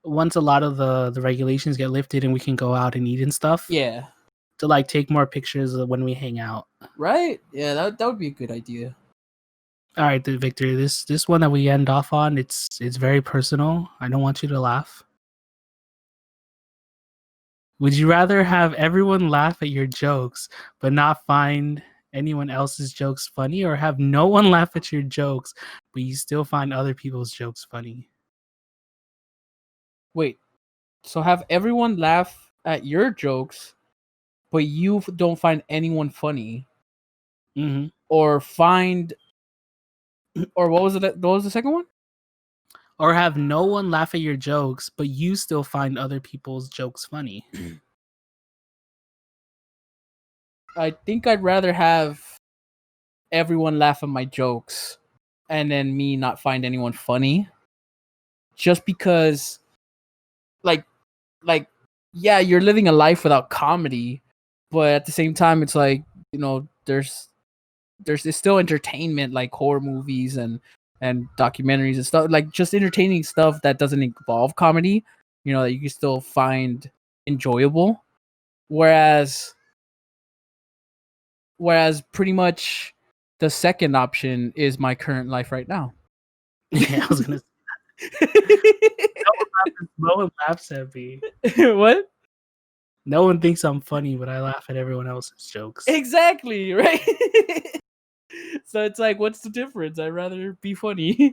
[SPEAKER 1] a lot of the regulations get lifted and we can go out and eat and stuff,
[SPEAKER 2] Yeah.
[SPEAKER 1] to like take more pictures of when we hang out.
[SPEAKER 2] Right? Yeah, that would be a good idea.
[SPEAKER 1] All right, then, Victor. This one that we end off on, it's very personal. I don't want you to laugh. Would you rather have everyone laugh at your jokes but not find anyone else's jokes funny, or have no one laugh at your jokes but you still find other people's jokes funny?
[SPEAKER 2] Wait, so have everyone laugh at your jokes, but you don't find anyone funny,
[SPEAKER 1] Mm-hmm.
[SPEAKER 2] or find, or what was it? What was the second one?
[SPEAKER 1] Or have no one laugh at your jokes but you still find other people's jokes funny?
[SPEAKER 2] I think I'd rather have everyone laugh at my jokes, and then me not find anyone funny, just because, like, like, yeah, you're living a life without comedy, but at the same time, it's like, you know, there's still entertainment, like horror movies and documentaries and stuff, like just entertaining stuff that doesn't involve comedy, you know, that you can still find enjoyable. Whereas pretty much the second option is my current life right now.
[SPEAKER 1] Yeah, I was gonna say, no one laughs at me.
[SPEAKER 2] What?
[SPEAKER 1] No one thinks I'm funny, but I laugh at everyone else's jokes.
[SPEAKER 2] Exactly, right? So it's like, what's the difference? I'd rather be funny.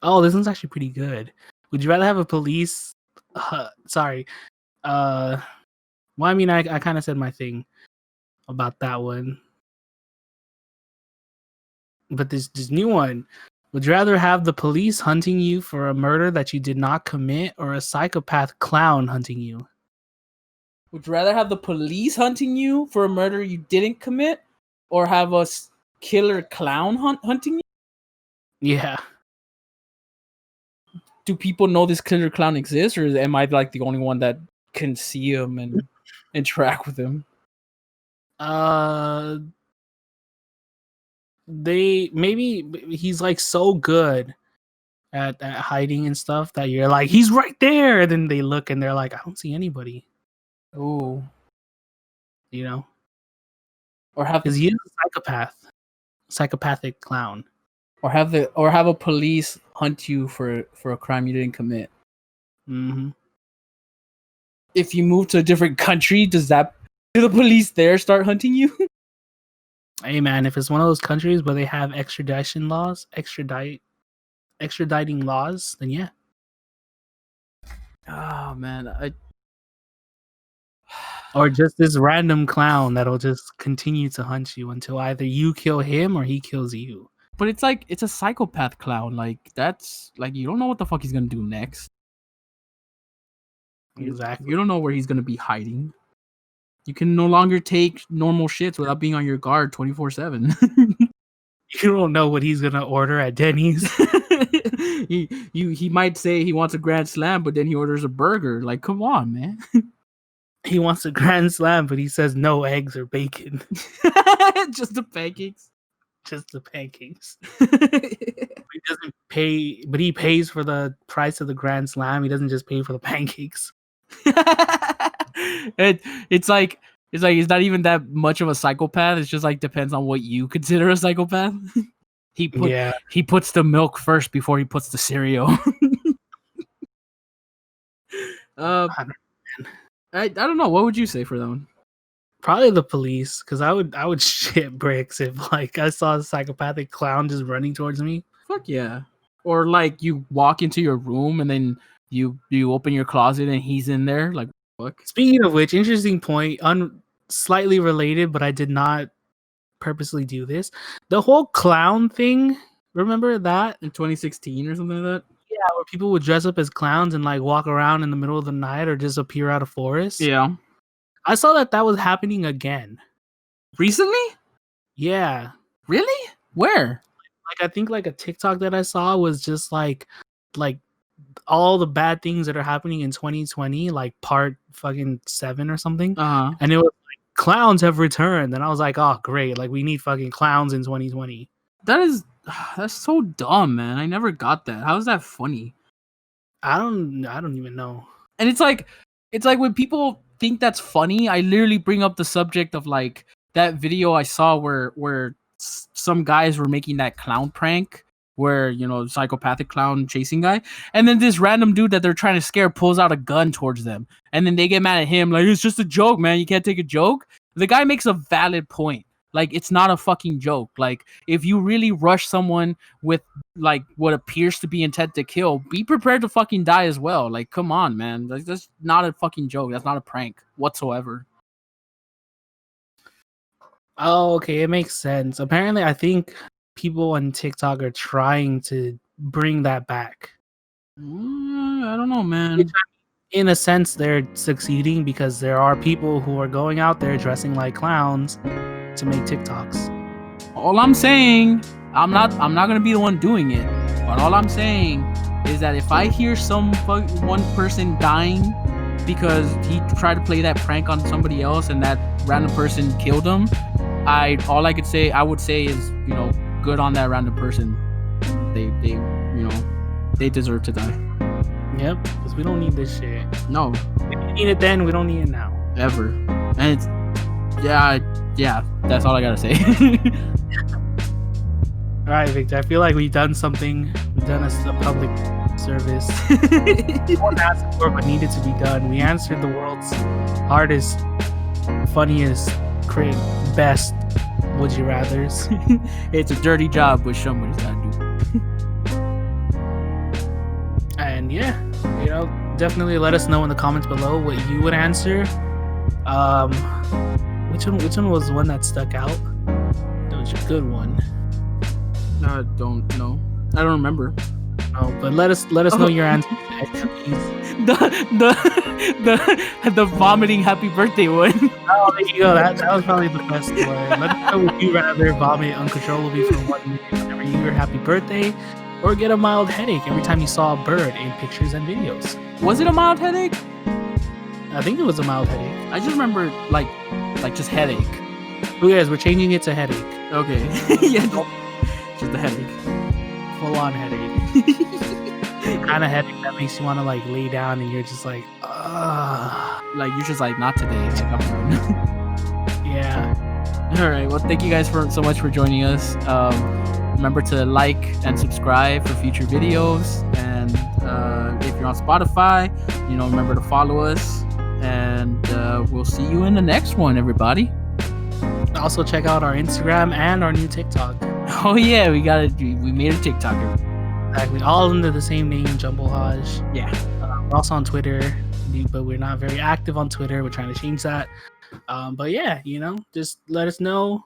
[SPEAKER 1] Oh, this one's actually pretty good. Would you rather have a police? Sorry. Uh, well, I mean, I kind of said my thing about that one, but this new one. Would you rather have the police hunting you for a murder that you did not commit, or a psychopath clown hunting you?
[SPEAKER 2] Would you rather have the police hunting you for a murder you didn't commit, or have a killer clown hunting you?
[SPEAKER 1] Yeah.
[SPEAKER 2] Do people know this killer clown exists, or am I like the only one that can see him and interact with him?
[SPEAKER 1] Uh, they maybe he's like so good at hiding and stuff that you're like, he's right there. And then they look and they're like, I don't see anybody.
[SPEAKER 2] Ooh.
[SPEAKER 1] You know,
[SPEAKER 2] Or have
[SPEAKER 1] because he's a psychopathic clown.
[SPEAKER 2] have a police hunt you for a crime you didn't commit.
[SPEAKER 1] Mm-hmm.
[SPEAKER 2] If you move to a different country, do the police there start hunting you?
[SPEAKER 1] Hey man, if it's one of those countries where they have extraditing laws, then yeah.
[SPEAKER 2] Oh man,
[SPEAKER 1] Or just this random clown that'll just continue to hunt you until either you kill him or he kills you.
[SPEAKER 2] but it's like it's a psychopath clown. Like that's like you don't know what the fuck he's gonna do next.
[SPEAKER 1] Exactly.
[SPEAKER 2] You don't know where he's gonna be hiding. You can no longer take normal shits without being on your guard 24/7.
[SPEAKER 1] You don't know what he's gonna order at Denny's.
[SPEAKER 2] He might say he wants a grand slam, but then he orders a burger. Like, come on, man.
[SPEAKER 1] He wants a grand slam, but he says no eggs or bacon.
[SPEAKER 2] Just the pancakes.
[SPEAKER 1] Just the pancakes. He doesn't pay, but he pays for the price of the grand slam. He doesn't just pay for the pancakes.
[SPEAKER 2] It's like he's not even that much of a psychopath. It's just like depends on what you consider a psychopath. He puts the milk first before he puts the cereal. I don't know. What would you say for that one?
[SPEAKER 1] Probably the police, because I would shit bricks if like I saw a psychopathic clown just running towards me.
[SPEAKER 2] Fuck yeah. Or like you walk into your room and then you open your closet and he's in there. Like fuck.
[SPEAKER 1] Speaking of which, interesting point, slightly related, but I did not purposely do this. The whole clown thing, remember that?
[SPEAKER 2] In 2016 or something like that?
[SPEAKER 1] Yeah, where people would dress up as clowns and like walk around in the middle of the night or just appear out of forests.
[SPEAKER 2] Yeah.
[SPEAKER 1] I saw that was happening again.
[SPEAKER 2] Recently?
[SPEAKER 1] Yeah.
[SPEAKER 2] Really? Where?
[SPEAKER 1] Like I think like a TikTok that I saw was just like all the bad things that are happening in 2020, like part fucking 7 or something.
[SPEAKER 2] Uh-huh.
[SPEAKER 1] And it was like clowns have returned. And I was like, oh great, like we need fucking clowns in 2020.
[SPEAKER 2] That's so dumb, man. I never got that. How is that funny?
[SPEAKER 1] I don't even know.
[SPEAKER 2] And it's like when people think that's funny, I literally bring up the subject of like that video I saw where some guys were making that clown prank where, you know, psychopathic clown chasing guy, and then this random dude that they're trying to scare pulls out a gun towards them, and then they get mad at him like, it's just a joke, man, you can't take a joke. The guy makes a valid point. Like, it's not a fucking joke. Like, if you really rush someone with like what appears to be intent to kill, be prepared to fucking die as well. Like, come on, man. Like, that's not a fucking joke. That's not a prank whatsoever.
[SPEAKER 1] Oh, okay, it makes sense. Apparently, I think people on TikTok are trying to bring that back.
[SPEAKER 2] I don't know, man.
[SPEAKER 1] In a sense, they're succeeding because there are people who are going out there dressing like clowns to make TikToks.
[SPEAKER 2] All I'm saying, I'm not gonna be the one doing it, but all I'm saying is that if I hear one person dying because he tried to play that prank on somebody else and that random person killed him, I would say is, you know, good on that random person. They deserve to die.
[SPEAKER 1] Yep, because we don't need this shit.
[SPEAKER 2] No.
[SPEAKER 1] We didn't need it then, we don't need it now.
[SPEAKER 2] Ever. And it's yeah, that's all I gotta say.
[SPEAKER 1] All right, Victor, I feel like we've done something. We've done a public service. No one asked for, but needed to be done. We answered the world's hardest, funniest, best would you rathers.
[SPEAKER 2] It's a dirty job, but somebody's gotta do.
[SPEAKER 1] And yeah, you know, definitely let us know in the comments below what you would answer. Which one was the one that stuck out? That was a good one.
[SPEAKER 2] I don't know. I don't remember.
[SPEAKER 1] Oh, but let us know your answer.
[SPEAKER 2] The vomiting happy birthday one.
[SPEAKER 1] Oh, there you go. That was probably the best one. Let us know would you rather vomit uncontrollably for 1 minute whenever you hear happy birthday, or get a mild headache every time you saw a bird in pictures and videos.
[SPEAKER 2] Was it a mild headache?
[SPEAKER 1] I think it was a mild headache.
[SPEAKER 2] I just remember like just headache.
[SPEAKER 1] Oh yes, we're changing it to headache.
[SPEAKER 2] Okay. Yeah, just a headache.
[SPEAKER 1] Full on headache. Kind of headache that makes you want to like lay down and you're just like,
[SPEAKER 2] like you're just like, not today. Like, I'm done.
[SPEAKER 1] Yeah.
[SPEAKER 2] All right. Well, thank you guys so much for joining us. Remember to like and subscribe for future videos. And if you're on Spotify, you know, remember to follow us. And we'll see you in the next one, everybody.
[SPEAKER 1] Also, check out our Instagram and our new TikTok.
[SPEAKER 2] Oh yeah, we made a TikToker.
[SPEAKER 1] Exactly, all under the same name, Jumblhoj.
[SPEAKER 2] Yeah.
[SPEAKER 1] We're also on Twitter, but we're not very active on Twitter. We're trying to change that. But yeah, just let us know.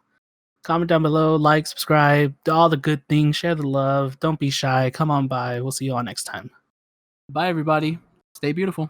[SPEAKER 1] Comment down below, like, subscribe, do all the good things, share the love. Don't be shy. Come on by. We'll see you all next time.
[SPEAKER 2] Bye everybody. Stay beautiful.